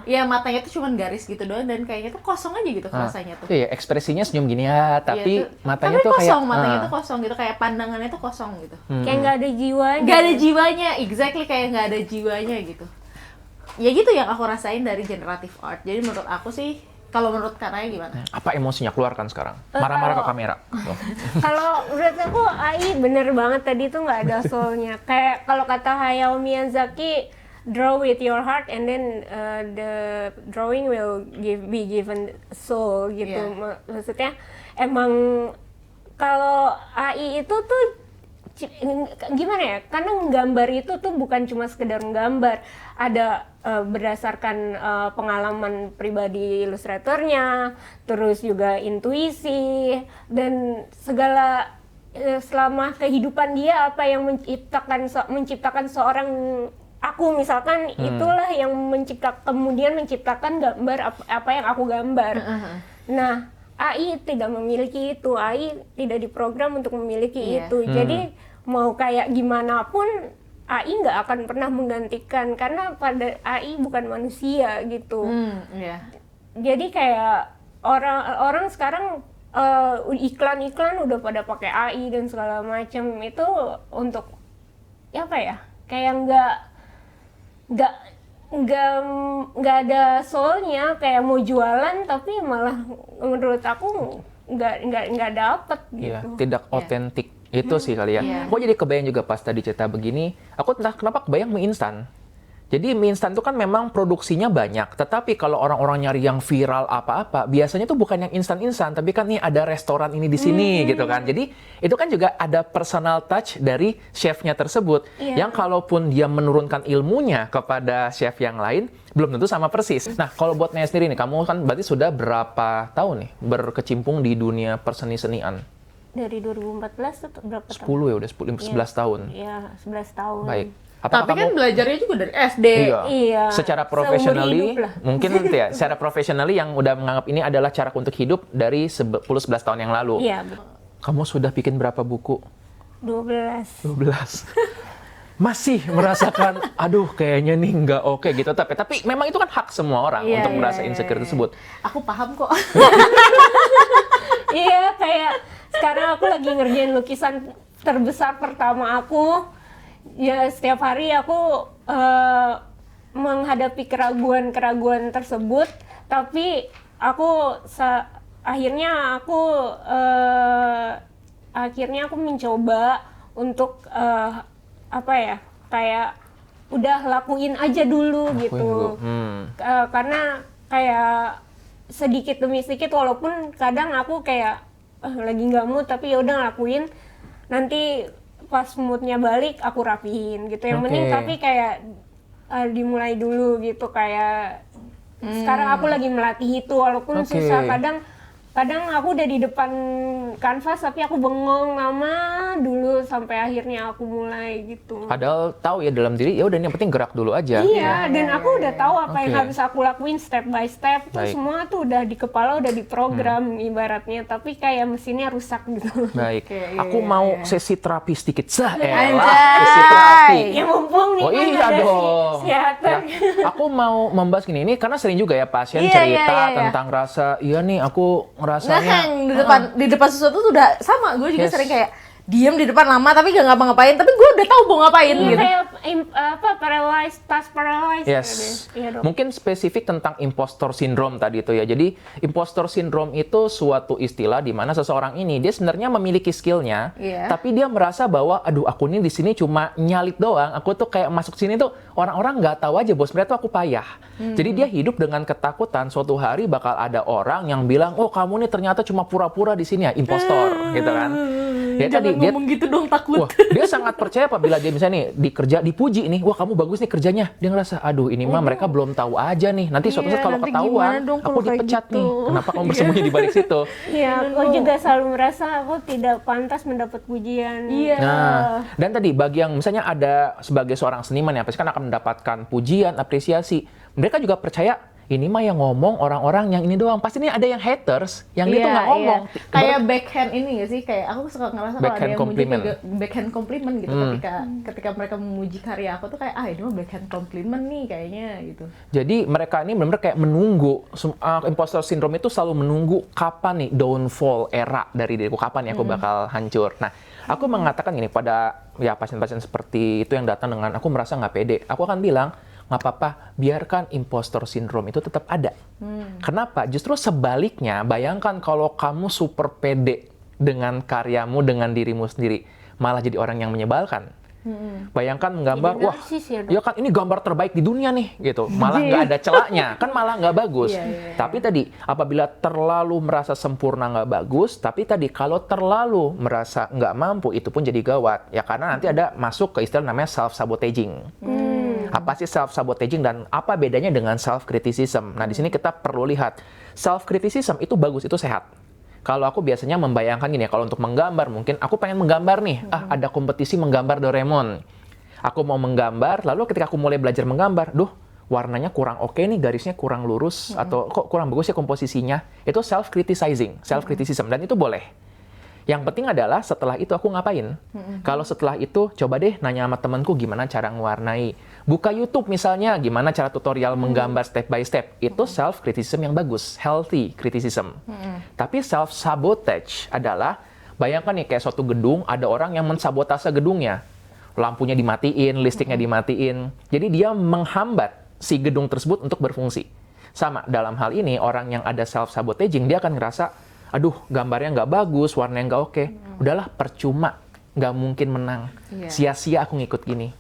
Iya, matanya tuh cuman garis gitu doang dan kayaknya tuh kosong aja gitu rasanya tuh. Iya, ekspresinya senyum gini ya, tapi Iya, matanya tapi tuh kosong, kayak matanya tuh kosong gitu, kayak pandangannya tuh kosong gitu. Kayak nggak ada jiwanya. Nggak ada jiwanya, exactly kayak nggak ada jiwanya gitu. Ya gitu yang aku rasain dari generative art. Jadi menurut aku sih, kalau menurut Kanaya gimana? apa emosinya keluarkan sekarang? Marah-marah ke kamera. Tuh. Kalau menurut aku AI bener banget tadi tuh nggak ada soulnya. Kayak kalau kata Hayao Miyazaki, draw with your heart and then the drawing will be given soul gitu. Yeah. Maksudnya emang kalau AI itu tuh gimana ya? Karena gambar itu tuh bukan cuma sekedar nggambar, ada berdasarkan pengalaman pribadi ilustratornya, terus juga intuisi dan segala selama kehidupan dia apa yang menciptakan seorang aku misalkan itulah yang kemudian menciptakan gambar apa yang aku gambar. Nah, AI tidak memiliki itu, AI tidak diprogram untuk memiliki itu. Jadi mau kayak gimana pun AI nggak akan pernah menggantikan karena pada AI bukan manusia gitu. Iya. Jadi kayak orang sekarang iklan-iklan udah pada pakai AI dan segala macam itu untuk apa ya? Kayak nggak ada soulnya, kayak mau jualan tapi malah menurut aku nggak dapet Iya, gitu. tidak otentik. Itu sih kali ya. Iya. Aku jadi kebayang juga pas tadi cerita begini, aku entah kenapa kebayang mie instan. Jadi mie instan itu kan memang produksinya banyak, tetapi kalau orang-orang nyari yang viral apa-apa, biasanya tuh bukan yang instan-instan, tapi kan nih ada restoran ini di sini gitu kan. Jadi itu kan juga ada personal touch dari chefnya tersebut, yang kalaupun dia menurunkan ilmunya kepada chef yang lain, belum tentu sama persis. Nah, kalau buat Naya sendiri nih, kamu kan berarti sudah berapa tahun nih berkecimpung di dunia perseni-senian? Dari 2014 tuh berapa 10 tahun? ya, udah 11 tahun. Iya, 11 tahun. Baik. Tapi kan belajarnya juga dari SD. Iya. Secara Seumur professionally, hidup lah. mungkin ya, secara professionally yang udah menganggap ini adalah cara untuk hidup dari 10-11 tahun yang lalu. Iya, Kamu sudah bikin berapa buku? 12. 12. Masih merasakan, aduh kayaknya nih nggak oke gitu. Tapi memang itu kan hak semua orang untuk merasa insecure tersebut. Aku paham kok. Iya, kayak sekarang aku lagi ngerjain lukisan terbesar pertama aku. Ya, setiap hari aku menghadapi keraguan-keraguan tersebut, tapi aku akhirnya aku mencoba untuk apa ya, kayak udah lakuin aja dulu gitu. dulu. Karena kayak sedikit demi sedikit, walaupun kadang aku kayak lagi nggak mood tapi ya udah ngelakuin, nanti pas moodnya balik aku rapihin gitu. Yang penting tapi kayak dimulai dulu gitu, kayak sekarang aku lagi melatih itu, walaupun susah. Kadang aku udah di depan kanvas tapi aku bengong lama dulu sampai akhirnya aku mulai gitu. Padahal tahu ya dalam diri, ya udah yang penting gerak dulu aja. Iya, dan aku udah tahu apa yang harus aku lakuin step by step. Tuh semua tuh udah di kepala, udah diprogram ibaratnya, tapi kayak mesinnya rusak gitu. Baik, Oke, aku iya, mau iya. sesi terapi sedikit. Sesi terapi. Ya mumpung nih Oh kan iya ada dong. kesehatan. Ya, aku mau membahas gini, ini karena sering juga ya pasien Iya, cerita iya. tentang rasa, iya nih aku ngerasanya di depan sesuatu tuh udah sama. Gue juga Yes. sering kayak diem di depan lama tapi gak ngapa-ngapain, tapi gue udah tahu mau ngapain Iya, gitu. kayak paralyzed, task paralyzed. Yes. Iya dong. Mungkin spesifik tentang impostor syndrome tadi itu ya. Jadi impostor syndrome itu suatu istilah di mana seseorang ini dia sebenarnya memiliki skillnya, Iya. tapi dia merasa bahwa aduh aku ini di sini cuma nyalip doang. Aku tuh kayak masuk sini tuh orang-orang nggak tahu aja bos, sebenarnya tuh aku payah. Jadi dia hidup dengan ketakutan suatu hari bakal ada orang yang bilang, oh kamu nih ternyata cuma pura-pura di sini ya, impostor gitu kan. Ya Jangan tadi dia ngomong gitu dong, takut. wah, dia sangat percaya apabila dia misalnya nih dikerja dipuji nih, wah kamu bagus nih kerjanya. Dia ngerasa, aduh ini mah mereka belum tahu aja nih. Nanti suatu saat Iya, kalau nanti ketahuan, gimana dong aku kalau kayak dipecat gitu? nih. Kenapa kamu bersembunyi di balik situ? Iya, aku juga selalu merasa aku tidak pantas mendapat pujian. Iya. Nah, dan tadi bagi yang misalnya ada sebagai seorang seniman ya, pasti kan akan mendapatkan pujian, apresiasi. Mereka juga percaya ini mah yang ngomong orang-orang yang ini doang. Pasti ini ada yang haters, yang dia tuh nggak ngomong. Kayak backhand ini gak sih? Kayak aku suka ngerasa kalau ada Backhand yang compliment. muji juga backhand compliment gitu, ketika mereka memuji karya aku tuh kayak ini mah backhand compliment nih kayaknya gitu. Jadi mereka ini benar-benar kayak menunggu, imposter syndrome itu selalu menunggu kapan nih downfall era dari diriku, kapan ya aku bakal hancur. Nah, aku mengatakan gini pada ya pasien-pasien seperti itu yang datang dengan aku merasa nggak pede, aku akan bilang, nggak apa-apa, biarkan impostor syndrome itu tetap ada. Kenapa? Justru sebaliknya, bayangkan kalau kamu super pede dengan karyamu, dengan dirimu sendiri, malah jadi orang yang menyebalkan. Bayangkan menggambar, Jadi wah, narsis ya, Dok? ya kan ini gambar terbaik di dunia nih, gitu. Malah nggak ada celaknya, kan malah nggak bagus. Iya. Tapi tadi, apabila terlalu merasa sempurna nggak bagus, tapi tadi kalau terlalu merasa nggak mampu, itu pun jadi gawat. Ya karena nanti ada masuk ke istilah namanya self-sabotaging. Apa sih self-sabotaging dan apa bedanya dengan self-criticism? Nah, di sini kita perlu lihat, self-criticism itu bagus, itu sehat. Kalau aku biasanya membayangkan gini ya, kalau untuk menggambar, mungkin aku pengen menggambar nih, ada kompetisi menggambar Doraemon. Aku mau menggambar, lalu ketika aku mulai belajar menggambar, warnanya kurang oke nih, garisnya kurang lurus, atau kok kurang bagus ya komposisinya. Itu self-criticizing, self-criticism, dan itu boleh. Yang penting adalah setelah itu aku ngapain. Kalau setelah itu, coba deh nanya sama temanku gimana cara mewarnai. Buka YouTube misalnya, gimana cara tutorial menggambar step by step. Itu self-criticism yang bagus, healthy criticism. Tapi self-sabotage adalah, bayangkan nih kayak suatu gedung, ada orang yang mensabotase gedungnya. Lampunya dimatiin, listriknya dimatiin. Jadi dia menghambat si gedung tersebut untuk berfungsi. Sama, dalam hal ini orang yang ada self-sabotaging, dia akan ngerasa, aduh gambarnya nggak bagus, warnanya nggak oke. Udahlah, percuma, nggak mungkin menang. Sia-sia aku ngikut gini.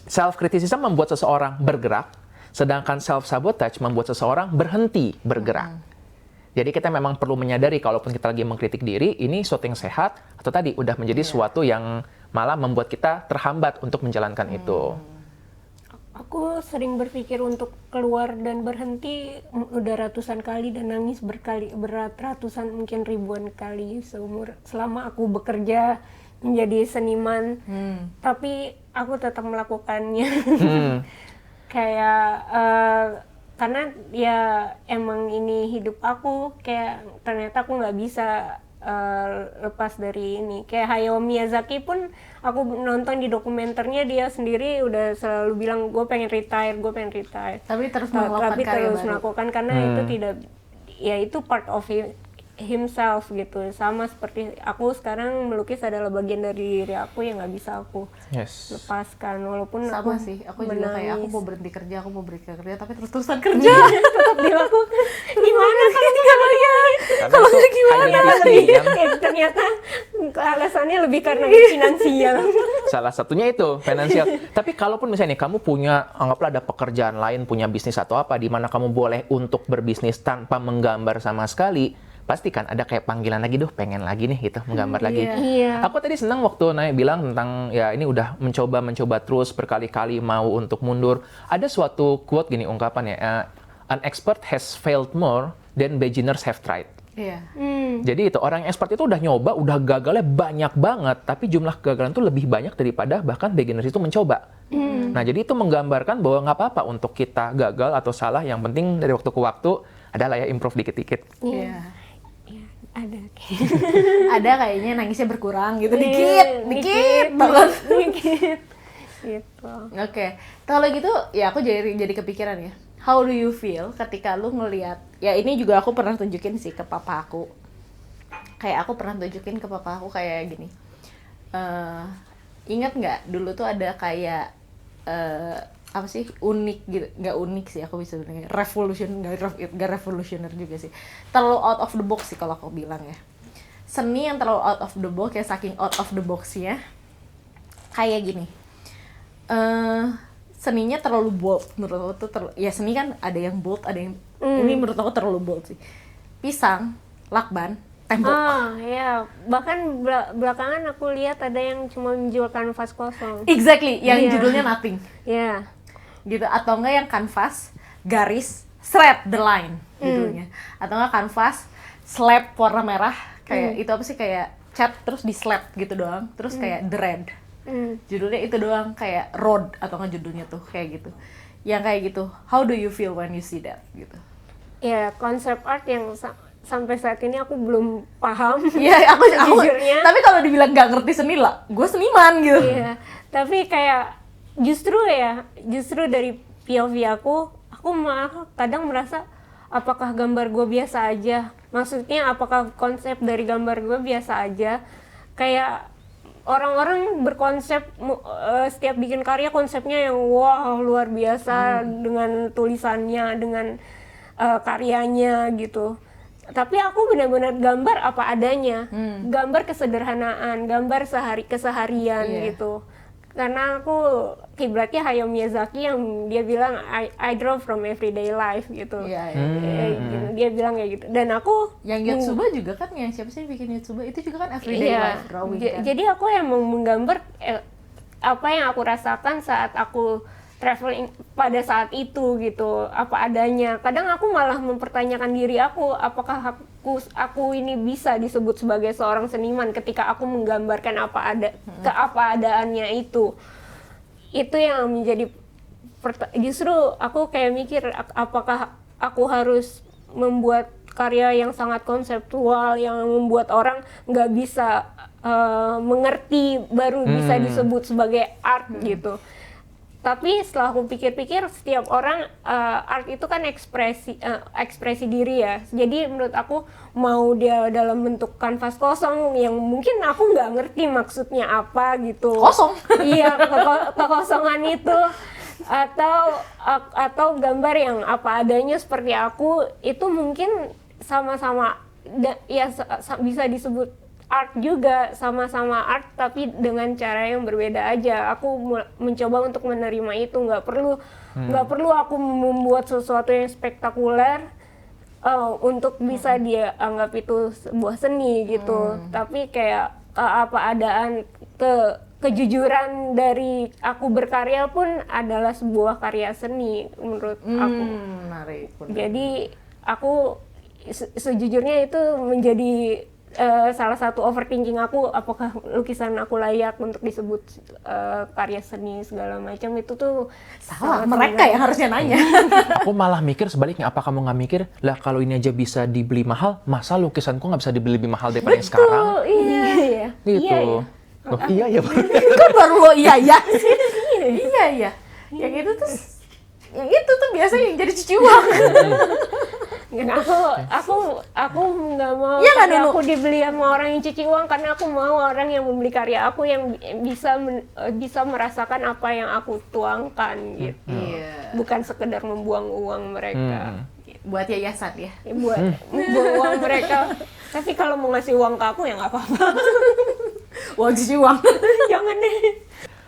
Self-criticism membuat seseorang bergerak, sedangkan self-sabotage membuat seseorang berhenti bergerak. Jadi kita memang perlu menyadari kalaupun kita lagi mengkritik diri, ini suatu yang sehat, atau tadi udah menjadi suatu yang malah membuat kita terhambat untuk menjalankan itu. Aku sering berpikir untuk keluar dan berhenti udah ratusan kali dan nangis ratusan mungkin ribuan kali selama aku bekerja menjadi seniman. Tapi aku tetap melakukannya. Kayak karena ya emang ini hidup aku, kayak ternyata aku nggak bisa lepas dari ini. Kayak Hayao Miyazaki pun aku nonton di dokumenternya, dia sendiri udah selalu bilang gue pengen retire. Tapi terus melakukan Tapi karya terus baru. melakukan karena itu tidak, ya itu part of himself gitu. Sama seperti aku sekarang melukis adalah bagian dari diri aku yang nggak bisa aku Yes. lepaskan, walaupun Sama sih, aku juga kayak aku menangis. mau berhenti kerja tapi terus-terusan kerja. tetap dilakukan. Gimana kalau tidak melihat? Kalau gimana? Ternyata alasannya lebih karena finansial. Salah satunya itu finansial. Tapi kalaupun misalnya nih, kamu punya, anggaplah ada pekerjaan lain, punya bisnis atau apa, di mana kamu boleh untuk berbisnis tanpa menggambar sama sekali, pasti kan ada kayak panggilan lagi, pengen lagi nih gitu, menggambar lagi. Iya. Aku tadi senang waktu Naya bilang tentang, ya ini udah mencoba terus berkali-kali mau untuk mundur. Ada suatu quote gini, ungkapan ya, an expert has failed more than beginners have tried. Iya. Jadi itu, orang yang expert itu udah nyoba, udah gagalnya banyak banget, tapi jumlah kegagalan itu lebih banyak daripada bahkan beginners itu mencoba. Nah, jadi itu menggambarkan bahwa nggak apa-apa untuk kita gagal atau salah, yang penting dari waktu ke waktu adalah ya improve dikit-dikit. Iya. Iya, ada. Ada kayaknya nangisnya berkurang gitu, dikit banget. Dikit. Gitu. Oke, kalau gitu ya aku jadi kepikiran ya. How do you feel ketika lu ngelihat? Ya ini juga aku pernah tunjukin sih ke papa aku. Kayak aku pernah tunjukin ke papa aku kayak gini. Ingat nggak dulu tuh ada kayak apa sih, unik gitu, nggak unik sih aku bisa bilang, revolution, nggak revolutioner juga sih, terlalu out of the box sih kalau aku bilang ya. Seni yang terlalu out of the box, ya saking out of the box ya, kayak gini. Seninya terlalu bold menurut aku tuh, ya seni kan ada yang bold, ada yang ini menurut aku terlalu bold sih. Pisang, lakban, tembok. Oh ya, bahkan belakangan aku lihat ada yang cuma menjual kanvas kosong. Exactly, yang Iya. judulnya nothing. Ya, Gitu, atau enggak yang kanvas, garis, thread the line judulnya. Atau enggak kanvas, slab warna merah, kayak itu apa sih, kayak cat terus di slab gitu doang, terus kayak the red. Judulnya itu doang, kayak road atau enggak judulnya tuh kayak gitu. Yang kayak gitu, how do you feel when you see that gitu? ya konsep art yang sampai saat ini aku belum paham. Iya, aku Sejujurnya. tapi kalau dibilang nggak ngerti seni lah, gue seniman gitu. Iya, tapi kayak justru dari POV aku malah kadang merasa apakah gambar gue biasa aja. Maksudnya apakah konsep dari gambar gue biasa aja. Kayak orang-orang berkonsep setiap bikin karya konsepnya yang wah luar biasa dengan tulisannya, dengan karyanya gitu. Tapi aku benar-benar gambar apa adanya, gambar kesederhanaan, gambar keseharian Iya. gitu. Karena aku kiblatnya Hayao Miyazaki yang dia bilang I draw from everyday life gitu. Iya, iya. Gitu. Dia bilang kayak gitu. Dan aku Yang Yotsuba juga kan, yang siapa sih yang bikin Yotsuba itu juga kan everyday iya, life drawing kan. jadi aku emang menggambar apa yang aku rasakan saat aku traveling pada saat itu gitu, apa adanya. Kadang aku malah mempertanyakan diri aku, apakah aku ini bisa disebut sebagai seorang seniman ketika aku menggambarkan keadaannya itu. Itu yang menjadi justru aku kayak mikir, apakah aku harus membuat karya yang sangat konseptual yang membuat orang nggak bisa mengerti baru bisa disebut sebagai art gitu. Tapi setelah aku pikir-pikir, setiap orang art itu kan ekspresi diri ya. Jadi menurut aku mau dia dalam bentuk kanvas kosong yang mungkin aku nggak ngerti maksudnya apa gitu. Kosong. Iya, kekosongan itu. Atau gambar yang apa adanya seperti aku, itu mungkin sama-sama bisa disebut art juga, sama-sama art tapi dengan cara yang berbeda aja. Aku mencoba untuk menerima itu, nggak perlu aku membuat sesuatu yang spektakuler untuk bisa dia anggap itu sebuah seni gitu. Tapi kayak apa adaan kejujuran dari aku berkarya pun adalah sebuah karya seni menurut aku. Menarik. Jadi aku sejujurnya itu menjadi salah satu overthinking aku, apakah lukisan aku layak untuk disebut karya seni segala macam. Itu tuh Salah, mereka yang harusnya nanya. Aku malah mikir sebaliknya, apa kamu nggak mikir, lah kalau ini aja bisa dibeli mahal, masa lukisanku nggak bisa dibeli lebih mahal daripada yang sekarang? Oh, iya. Gitu. Iya, iya. Loh, iya ya. Kan baru lo iya sih. Iya. Yang itu tuh biasanya yang jadi cuci uang. Aku nggak mau Iya nggak, karya Nunu? aku dibeli sama orang yang cuci uang, karena aku mau orang yang membeli karya aku yang bisa merasakan apa yang aku tuangkan gitu. Iya. Bukan sekedar membuang uang mereka. Buat yayasan ya. Ya, buat membuang uang mereka. Tapi kalau mau ngasih uang ke aku ya nggak apa-apa. Uang cuci uang. Jangan deh.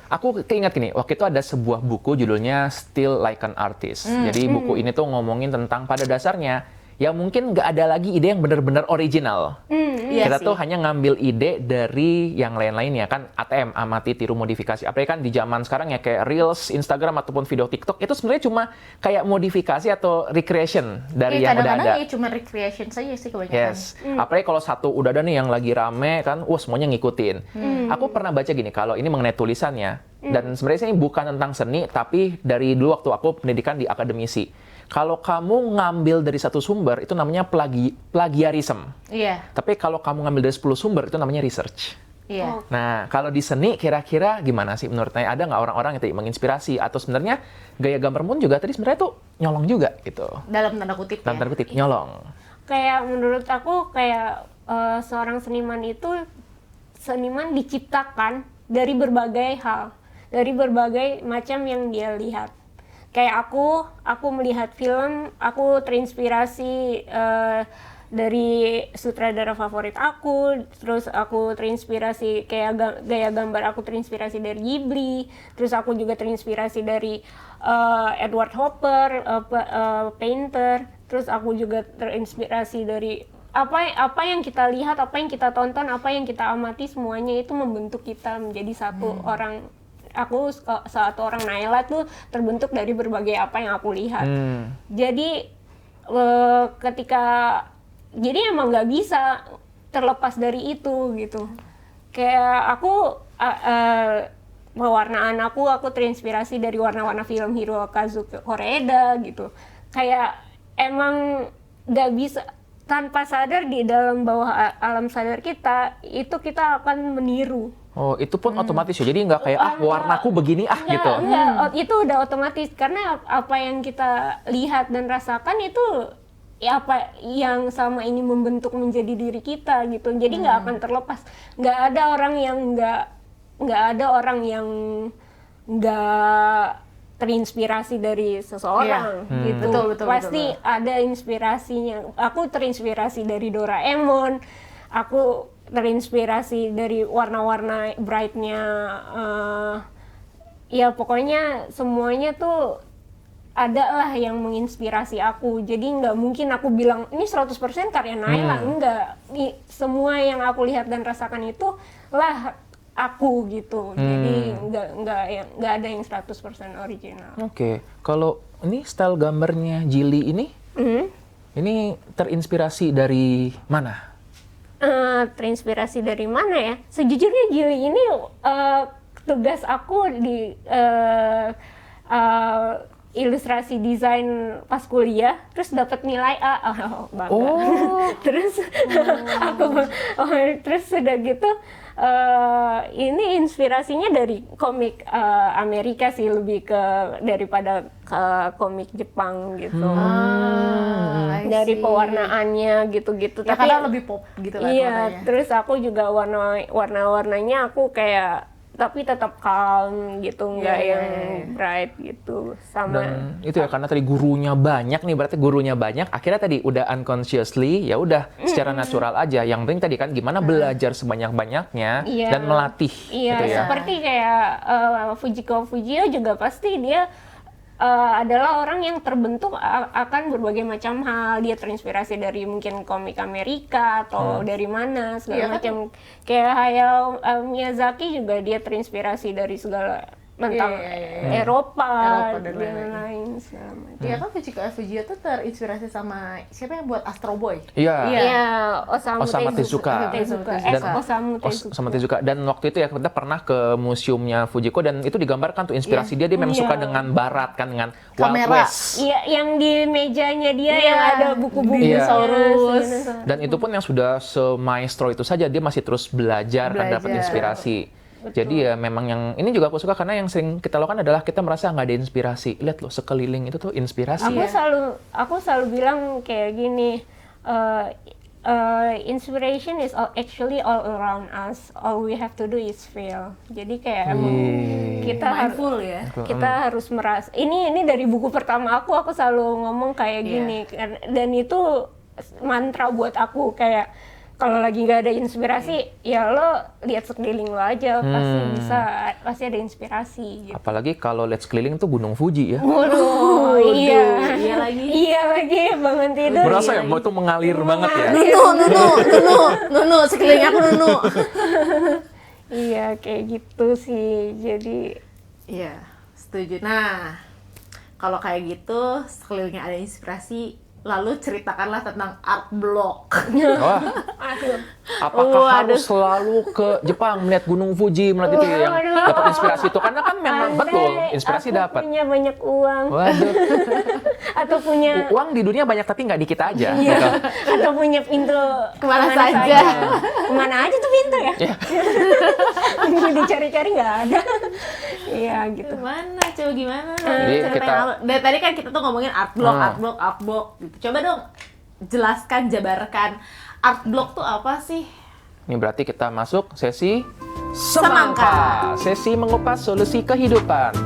Aku keinget gini, waktu itu ada sebuah buku judulnya Still Like an Artist. Jadi buku ini tuh ngomongin tentang pada dasarnya ya mungkin nggak ada lagi ide yang benar-benar original. Iya Kita sih. tuh hanya ngambil ide dari yang lain-lainnya kan, ATM, amati, tiru, modifikasi. Apalagi kan di zaman sekarang ya kayak Reels, Instagram ataupun video TikTok itu sebenarnya cuma kayak modifikasi atau recreation dari yang udah ada. Kadang-kadang ya cuma recreation saja sih kebanyakan. Yes, apalagi kalau satu udah ada nih yang lagi rame kan, semuanya ngikutin. Aku pernah baca gini, kalau ini mengenai tulisannya, dan sebenarnya ini bukan tentang seni, tapi dari dulu waktu aku pendidikan di akademisi. Kalau kamu ngambil dari satu sumber, itu namanya plagiarism. Iya. Tapi kalau kamu ngambil dari 10 sumber, itu namanya research. Iya. Nah, kalau di seni kira-kira gimana sih menurut Naya? Ada nggak orang-orang yang tadi menginspirasi? Atau sebenarnya gaya gambar pun juga tadi sebenarnya tuh nyolong juga gitu. Dalam tanda kutip Dalam ya. tanda kutip, nyolong. Kayak menurut aku kayak seorang seniman itu diciptakan dari berbagai hal, dari berbagai macam yang dia lihat. Kayak aku melihat film, aku terinspirasi dari sutradara favorit aku, terus aku terinspirasi kayak gaya gambar aku terinspirasi dari Ghibli, terus aku juga terinspirasi dari Edward Hopper, painter, terus aku juga terinspirasi dari apa yang kita lihat, apa yang kita tonton, apa yang kita amati, semuanya itu membentuk kita menjadi satu orang. Aku satu orang Naila tuh terbentuk dari berbagai apa yang aku lihat. Jadi jadi emang nggak bisa terlepas dari itu gitu. Kayak aku pewarnaan aku terinspirasi dari warna-warna film Hirokazu Koreeda gitu. Kayak emang nggak bisa, tanpa sadar di dalam bawah alam sadar kita itu kita akan meniru. Oh, itu pun otomatis ya. Jadi nggak kayak warnaku begini gitu. Enggak, itu udah otomatis karena apa yang kita lihat dan rasakan itu ya apa yang sama ini membentuk menjadi diri kita gitu. Jadi nggak akan terlepas. Nggak ada orang yang nggak terinspirasi dari seseorang gitu. Betul, Pasti betul. ada inspirasinya. Aku terinspirasi dari Doraemon. Aku terinspirasi dari warna-warna brightnya, ya pokoknya semuanya tuh ada lah yang menginspirasi aku. Jadi nggak mungkin aku bilang ini 100% karya Naila, enggak. Semua yang aku lihat dan rasakan itu lah aku gitu. Jadi nggak ada yang 100% original. Oke, kalau ini style gambarnya Jili ini, ini terinspirasi dari mana? Terinspirasi dari mana ya? Sejujurnya Jili ini tugas aku di ilustrasi desain pas kuliah, terus dapat nilai A. Bangga. Terus terus sudah gitu ini inspirasinya dari komik Amerika sih, lebih daripada ke komik Jepang gitu. Dari pewarnaannya gitu-gitu. Ya, karena lebih pop gitu lah iya, warnanya. terus aku juga warna-warnanya aku kayak tapi tetap calm gitu, nggak yang bright gitu. Sama Dan itu ya karena tadi gurunya banyak nih, berarti gurunya banyak, akhirnya tadi udah unconsciously, ya udah secara natural aja. Yang penting tadi kan gimana belajar sebanyak-banyaknya dan melatih Iya, gitu ya. seperti kayak Fujiko Fujio juga pasti dia adalah orang yang terbentuk akan berbagai macam hal. Dia terinspirasi dari mungkin komik Amerika atau dari mana segala macam. Kayak Hayao Miyazaki juga dia terinspirasi dari segala tentang Eropa dan dan lain segala macam. Iya kan Fujio tuh terinspirasi sama siapa yang buat Astro Boy? Iya. Iya, Osamu Tezuka. Osamu Tezuka. Sama Tezuka. Dan waktu itu ya kita pernah ke museumnya Fujiko dan itu digambarkan tuh inspirasi dia memang suka dengan barat kan, dengan Wild Kamera. West. Iya, yang di mejanya dia yang ada buku-buku dinosaurus. Dan itu pun yang sudah semaestro itu saja, dia masih terus belajar kan, dapat inspirasi. Jadi ya memang yang ini juga aku suka karena yang sering kita lakukan adalah kita merasa nggak ada inspirasi. Lihat loh sekeliling itu tuh inspirasi. Aku selalu bilang kayak gini, inspiration is actually all around us. All we have to do is feel. Jadi kayak emang kita Mindful ya. kita harus merasa. Ini dari buku pertama aku selalu ngomong kayak gini, dan itu mantra buat aku kayak. Kalau lagi nggak ada inspirasi, ya lo lihat sekeliling lo aja, pasti ada inspirasi. Gitu. Apalagi kalau lihat sekeliling tuh Gunung Fuji ya. Waduh, iya lagi bangun tidur. Berasa ya, mau itu mengalir banget ya. Nunu, sekeliling aku Nunu. Iya, kayak gitu sih. Jadi, Iya, setuju. Nah, kalau kayak gitu, sekelilingnya ada inspirasi, lalu ceritakanlah tentang art block. Wah, apakah harus selalu ke Jepang melihat Gunung Fuji, melihat itu yang dapat inspirasi itu? Karena kan memang betul, inspirasi aku dapat. punya banyak uang, Waduh, atau punya uang di dunia banyak tapi nggak di kita aja. iya, Gitu. atau punya pintu Kemana saja. Kemana aja tuh pintu ya? Ya. Dicari-cari nggak ada. Iya gitu. Gimana? Coba gimana? Jadi Ceritanya dari tadi kan kita tuh ngomongin art block gitu. Coba dong jelaskan, jabarkan art block tuh apa sih? Ini berarti kita masuk sesi Semangka. Sesi mengupas solusi kehidupan.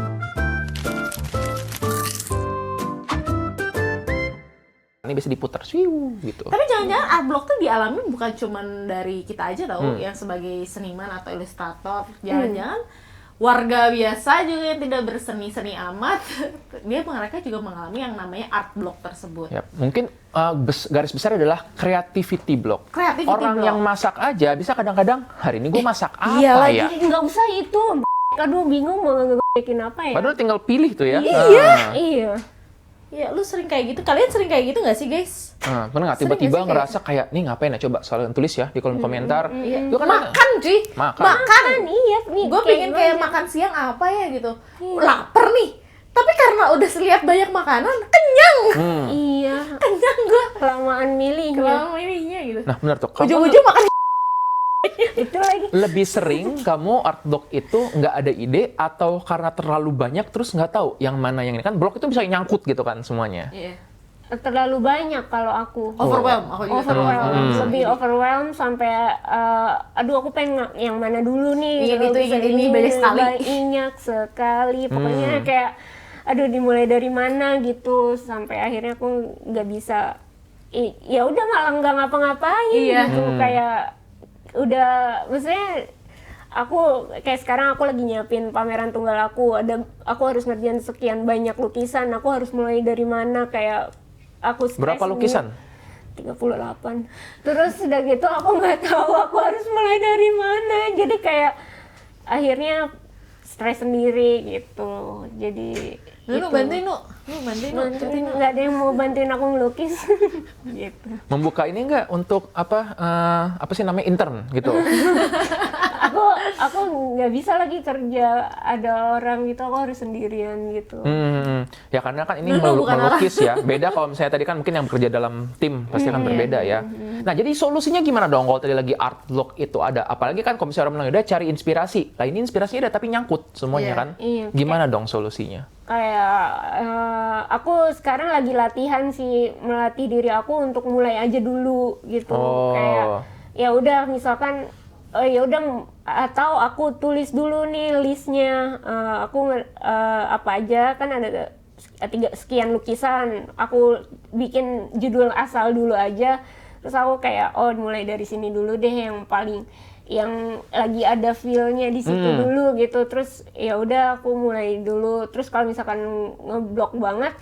Ini bisa diputar, gitu. Tapi jangan-jangan art block tuh dialami bukan cuman dari kita aja tau, yang sebagai seniman atau ilustrator. Jangan-jangan warga biasa juga yang tidak berseni-seni amat, mereka juga mengalami yang namanya art block tersebut. Ya, mungkin garis besar adalah creativity block. Creativity Orang block. yang masak aja bisa kadang-kadang hari ini gue masak apa Iya lagi, ya? nggak usah itu. Aduh bingung mau bikin apa ya? Padahal tinggal pilih tuh ya. Iya. Ya, lu sering kayak gitu. Kalian sering kayak gitu nggak sih, guys? Pernah nggak tiba-tiba ngerasa kayak nih ngapain ya, coba soalnya tulis ya di kolom komentar. Itu kan Makan, cuy. makan. Iya, nih. Gue pengen kayak makan siang apa ya gitu. Laper nih. Tapi karena udah lihat banyak makanan, kenyang. Iya. Kenyang gue. Kelamaan milihnya. Kalau milihnya gitu. Nah benar tuh. Kamu Ujung-ujung makan Itu lagi. lebih sering kamu art block itu nggak ada ide atau karena terlalu banyak terus nggak tahu yang mana yang ini, kan blok itu bisa nyangkut gitu kan semuanya. Iya. Terlalu banyak kalau aku. Overwhelm. Aku juga Overwhelm, lebih overwhelm sampai aduh aku pengen yang mana dulu nih. Ingin ini, banyak sekali. Banyak sekali. Pokoknya kayak aduh dimulai dari mana gitu sampai akhirnya aku nggak bisa. Ya udah malah nggak ngapa-ngapain gitu kayak udah maksudnya aku kayak sekarang aku lagi nyiapin pameran tunggal aku harus ngerjain sekian banyak lukisan, aku harus mulai dari mana kayak aku stres Berapa lukisan? 38. Terus udah gitu aku nggak tahu aku harus mulai dari mana, jadi kayak akhirnya stres sendiri gitu. Jadi Lu bantuin, Nu. nggak ada yang mau bantuin aku melukis. Gitu. Membuka ini nggak untuk apa sih namanya, intern gitu? aku nggak bisa lagi kerja ada orang gitu, aku harus sendirian gitu. Ya karena kan ini Bukan melukis ya. Beda kalau misalnya tadi kan mungkin yang bekerja dalam tim pasti akan berbeda ya. Nah jadi solusinya gimana dong kalau tadi lagi art block itu ada? Apalagi kan kalau misalnya orang bilang udah cari inspirasi. Lah ini inspirasinya ada tapi nyangkut semuanya kan? Iya. Gimana dong solusinya? Kayak aku sekarang lagi latihan sih, melatih diri aku untuk mulai aja dulu gitu. Kayak ya udah misalkan ya udah atau aku tulis dulu nih listnya, aku apa aja kan ada 3 sekian lukisan, aku bikin judul asal dulu aja, terus aku kayak mulai dari sini dulu deh yang lagi ada feel-nya di situ dulu gitu, terus ya udah aku mulai dulu, terus kalau misalkan ngeblok banget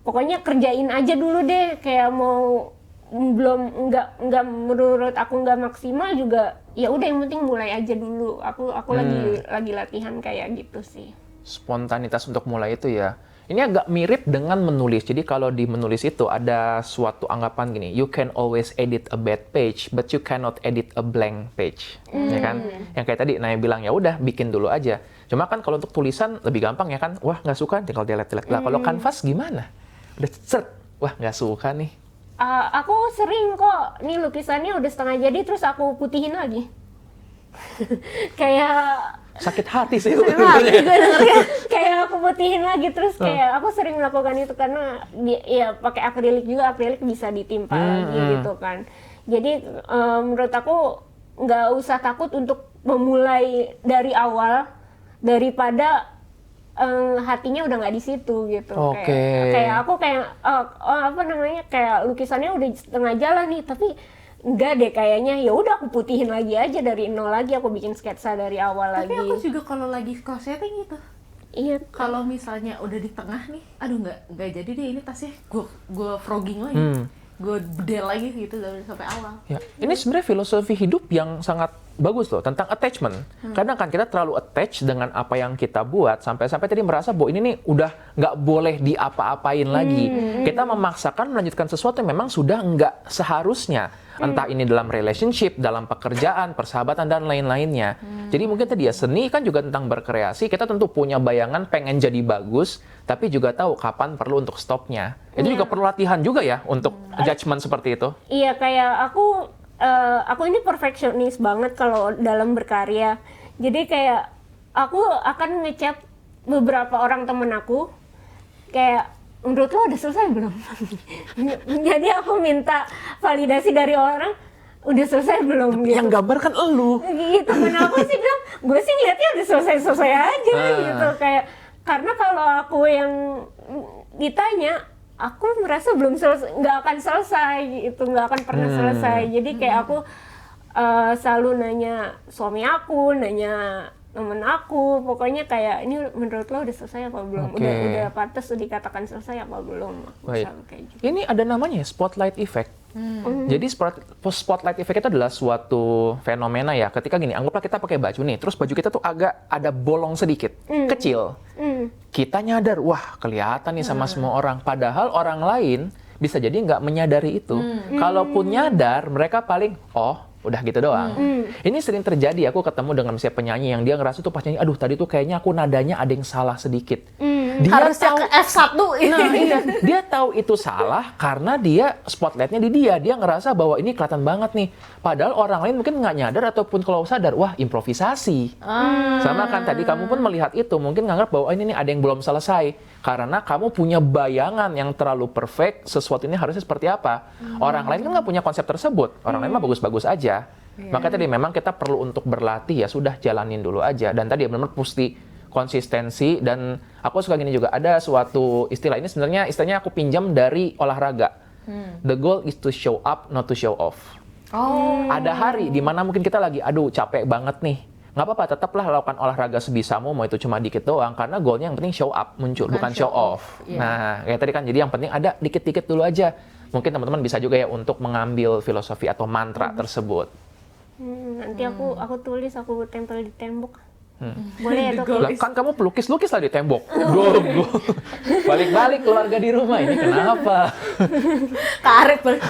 pokoknya kerjain aja dulu deh, kayak mau belum nggak menurut aku nggak maksimal juga ya udah yang penting mulai aja dulu, aku lagi latihan kayak gitu sih. Spontanitas untuk mulai itu ya. Ini agak mirip dengan menulis. Jadi kalau di menulis itu ada suatu anggapan gini, you can always edit a bad page, but you cannot edit a blank page, ya kan? Yang kayak tadi Naya bilang ya udah bikin dulu aja. Cuma kan kalau untuk tulisan lebih gampang ya kan? Wah nggak suka, tinggal delete. Lah kalau kanvas gimana? Udah set, wah nggak suka nih. Aku sering kok, nih lukisannya udah setengah jadi terus aku putihin lagi. Kayak sakit hati sih. Gue dengernya kayak aku putihin lagi terus kayak aku sering melakukan itu karena ya pakai akrilik juga, akrilik bisa ditimpa lagi gitu kan. Jadi menurut aku nggak usah takut untuk memulai dari awal daripada hatinya udah nggak di situ gitu. Kayak aku kayak apa namanya, kayak lukisannya udah setengah jalan nih tapi enggak deh kayaknya, ya udah aku putihin lagi aja dari nol lagi, aku bikin sketsa dari awal Tapi lagi. aku juga kalau lagi crocheting gitu. Iya. Kalau misalnya udah di tengah nih, aduh nggak jadi deh ini tasnya, gue frogging lagi, gue bedel lagi gitu dari sampai awal. Ya, ini sebenarnya filosofi hidup yang sangat bagus loh tentang attachment. Kadang kan kita terlalu attach dengan apa yang kita buat sampai tadi merasa bahwa ini nih udah nggak boleh diapa-apain lagi. Kita memaksakan melanjutkan sesuatu yang memang sudah nggak seharusnya. Entah ini dalam relationship, dalam pekerjaan, persahabatan, dan lain-lainnya. Jadi mungkin tadi ya, seni kan juga tentang berkreasi. Kita tentu punya bayangan pengen jadi bagus, tapi juga tahu kapan perlu untuk stopnya. Itu juga perlu latihan juga ya untuk judgment seperti itu. Iya, kayak aku ini perfeksionis banget kalau dalam berkarya. Jadi kayak aku akan ngechat beberapa orang temen aku kayak, menurut lo udah selesai belum? Jadi aku minta validasi dari orang, udah selesai belum? Gitu. Yang gambar kan elu. Gitu, kenapa sih bilang, gue sih ngeliatnya udah selesai-selesai aja gitu. Kayak, karena kalau aku yang ditanya, aku merasa belum selesai, nggak akan selesai gitu, nggak akan pernah selesai. Jadi kayak aku selalu nanya suami aku, nanya temen aku, pokoknya kayak ini menurut lo udah selesai apa belum? Udah pantas dikatakan selesai apa belum? Baik. Kayak gitu. Ini ada namanya spotlight effect. Jadi spotlight effect itu adalah suatu fenomena ya. Ketika gini, anggaplah kita pakai baju nih, terus baju kita tuh agak ada bolong sedikit, kecil. Kita nyadar, wah kelihatan nih sama semua orang. Padahal orang lain bisa jadi nggak menyadari itu. Kalaupun nyadar, mereka paling, udah gitu doang. Ini sering terjadi, aku ketemu dengan misalnya penyanyi yang dia ngerasa tuh pas nyanyi, aduh tadi tuh kayaknya aku nadanya ada yang salah sedikit. Dia Harusnya tahu, ke F1 nah iya, dia tahu itu salah karena dia spotlightnya di dia ngerasa bahwa ini kelihatan banget nih. Padahal orang lain mungkin nggak nyadar ataupun kalau sadar, wah improvisasi. Sama kan tadi kamu pun melihat itu, mungkin nganggap bahwa ini nih ada yang belum selesai. Karena kamu punya bayangan yang terlalu perfect, sesuatu ini harusnya seperti apa. Orang lain kan nggak punya konsep tersebut. Orang lain mah bagus-bagus aja. Maka tadi memang kita perlu untuk berlatih ya, sudah jalanin dulu aja. Dan tadi ya benar-benar mesti konsistensi. Dan aku suka gini juga, ada suatu istilah, ini sebenarnya istilahnya aku pinjam dari olahraga. The goal is to show up, not to show off. Ada hari di mana mungkin kita lagi, aduh capek banget nih. Nggak apa-apa, tetaplah lakukan olahraga sebisamu, mau itu cuma dikit doang, karena goalnya yang penting show up muncul, bukan show off. Nah, kayak tadi kan, jadi yang penting ada dikit-dikit dulu aja. Mungkin teman-teman bisa juga ya untuk mengambil filosofi atau mantra tersebut. Nanti aku tulis, aku tempel di tembok. Boleh ya tuh? Lah, kan kamu pelukis-lukis lah di tembok. Balik-balik keluarga di rumah, ini kenapa? Karet balik.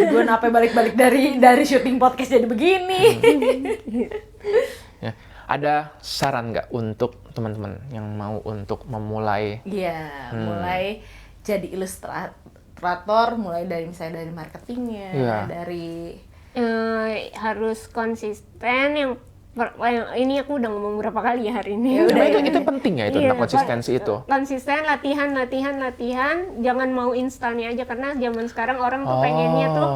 Gue nape balik-balik dari syuting podcast jadi begini. Ya, ada saran nggak untuk teman-teman yang mau untuk memulai? Iya, mulai jadi ilustrator, mulai dari misalnya dari marketingnya, dari harus konsisten. Yang ini aku udah ngomong berapa kali ya hari ini. Itu penting ya itu tentang konsistensi itu. Konsisten, latihan, jangan mau instannya aja, karena zaman sekarang orang tuh pengennya tuh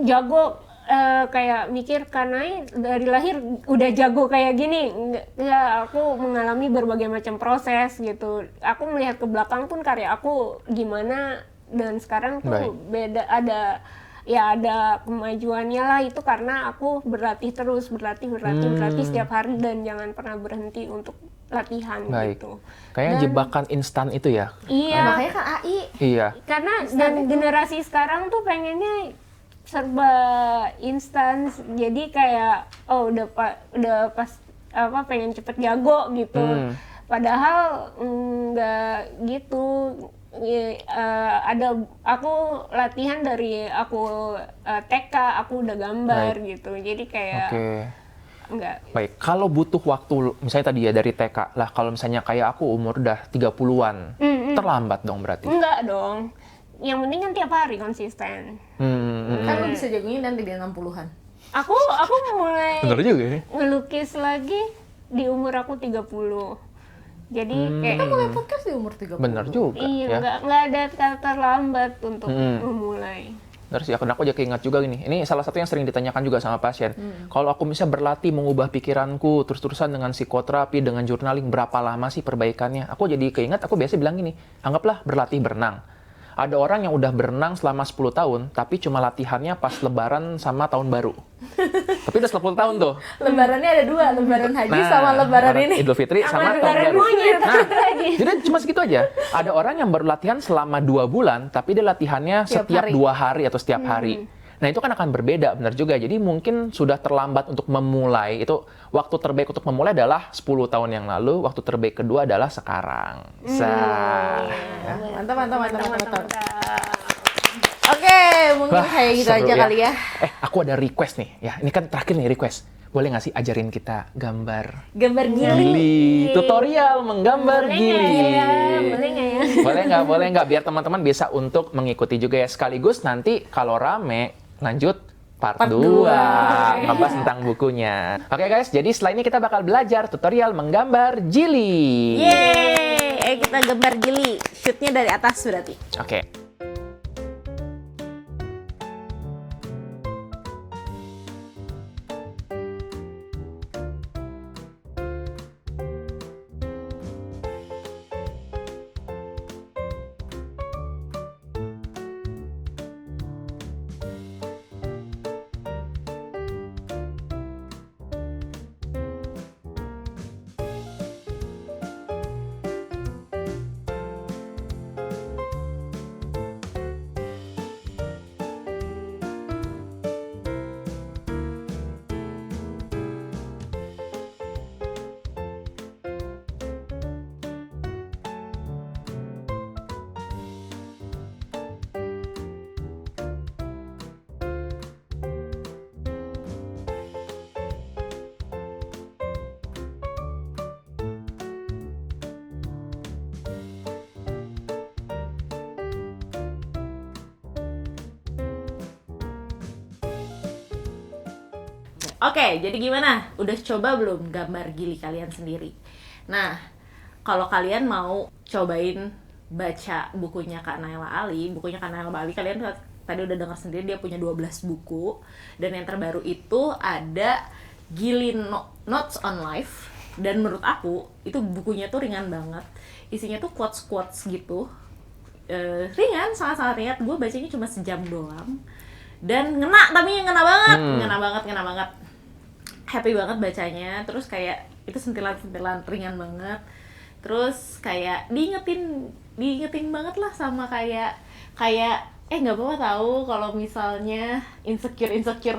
jago, kayak mikir karena dari lahir udah jago kayak gini. Enggak, aku mengalami berbagai macam proses gitu. Aku melihat ke belakang pun karya aku gimana, dan sekarang tuh beda, ada kemajuannya lah. Itu karena aku berlatih terus, berlatih setiap hari, dan jangan pernah berhenti untuk latihan gitu. Kayaknya jebakan instan itu ya. Iya. Makanya kan AI. Iya. Karena dan generasi sekarang tuh pengennya serba instan. Jadi kayak udah pas pengen cepet jago gitu. Padahal enggak gitu. Aku latihan dari aku TK, aku udah gambar gitu. Jadi kayak enggak. Baik, kalau butuh waktu misalnya tadi ya dari TK lah, kalau misalnya kayak aku umur udah 30-an, terlambat dong berarti? Enggak dong. Yang penting kan tiap hari konsisten. Kan lu bisa jagonya nanti di 60-an. Aku mulai Bener juga ya. ngelukis lagi di umur aku 30. Jadi kayak Kita mulai podcast di umur 30. Bener juga iya, ya. nggak ada kata terlambat untuk memulai. Terus ya, aku jadi ingat juga gini, ini salah satu yang sering ditanyakan juga sama pasien. Kalau aku misalnya berlatih mengubah pikiranku, terus-terusan dengan psikoterapi, dengan journaling, berapa lama sih perbaikannya? Aku jadi keinget, aku biasa bilang gini, anggaplah berlatih berenang. Ada orang yang udah berenang selama 10 tahun, tapi cuma latihannya pas lebaran sama tahun baru. Tapi udah 10 tahun tuh. Lebarannya ada 2, lebaran haji sama lebaran ini. Idul Fitri sama tahun lebaran baru. monyet. Nah, jadi cuma segitu aja. Ada orang yang baru latihan selama 2 bulan, tapi dia latihannya Tiap setiap hari. 2 hari atau setiap hari. Nah, itu kan akan berbeda, benar juga. Jadi mungkin sudah terlambat untuk memulai. Itu waktu terbaik untuk memulai adalah 10 tahun yang lalu, waktu terbaik kedua adalah sekarang. Mantap. Oke, mungkin Wah, kayak gitu seru aja kali ya. Aku ada request nih. Ya, ini kan terakhir nih request. Boleh nggak sih ajarin kita gambar Gambar gili. gili? Tutorial menggambar Boleh gili. nggak ya? Boleh nggak ya? Boleh nggak? Biar teman-teman bisa untuk mengikuti juga ya. Sekaligus nanti kalau rame, lanjut part 2. Ngebahas tentang bukunya. Oke guys, jadi setelah ini kita bakal belajar tutorial menggambar gili. Yeay, kita gambar gili. Shootnya dari atas berarti. Oke. Oke, jadi gimana? Udah coba belum gambar gili kalian sendiri? Nah, kalau kalian mau cobain baca bukunya Kak Naila Ali, kalian tadi udah dengar sendiri dia punya 12 buku, dan yang terbaru itu ada Gili Notes on Life, dan menurut aku itu bukunya tuh ringan banget, isinya tuh quotes gitu, ringan, sangat-sangat ringan. Gue bacanya cuma sejam doang, dan ngena banget, happy banget bacanya. Terus kayak itu sentilan-sentilan ringan banget, terus kayak diingetin banget lah sama kayak nggak apa-apa tahu kalau misalnya insecure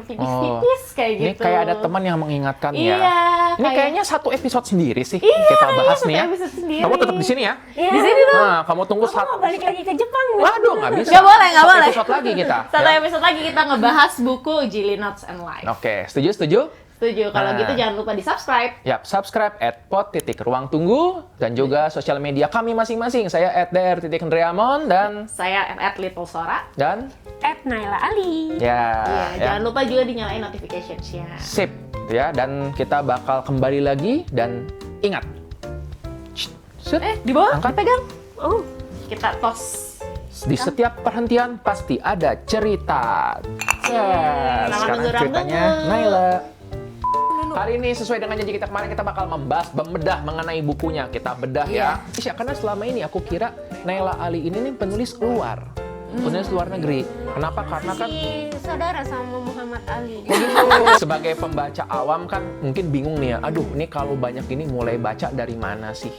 tipis-tipis kayak Ini gitu. kayak ada teman yang mengingatkan Iya, ya. Ini kayaknya satu episode sendiri sih kita bahas nih ya. satu episode sendiri. Kamu tetap di sini ya. Di sini tuh. Nah, kamu tunggu Aku mau balik lagi ke Jepang. Waduh, nggak bisa. Nggak boleh. Satu episode lagi kita. Satu ya. episode lagi kita ngebahas buku Gili Notes and Life. Oke, setuju? Setuju. Kalau Nah. gitu jangan lupa di-subscribe. Yap, subscribe @pod.ruangtunggu dan juga sosial media kami masing-masing. Saya @dr.ndreamon dan Saya @Little Sora. Naila Ali. ya. Jangan lupa juga dinyalain notifications-nya. Sip ya, dan kita bakal kembali lagi dan ingat. Shh, Di bawah, Angkat. pegang. Oh, Kita tos. Di setiap perhentian pasti ada cerita. Selamat Sekarang menunggu ceritanya rambut. Naila. Hari ini sesuai dengan janji kita kemarin, kita bakal membedah mengenai bukunya. Kita bedah ya. Isya, karena selama ini aku kira Naila Ali ini nih penulis luar negeri. Kenapa? Karena kan si saudara sama Muhammad Ali. sebagai pembaca awam kan mungkin bingung nih ya. Aduh, ini kalau banyak ini mulai baca dari mana sih?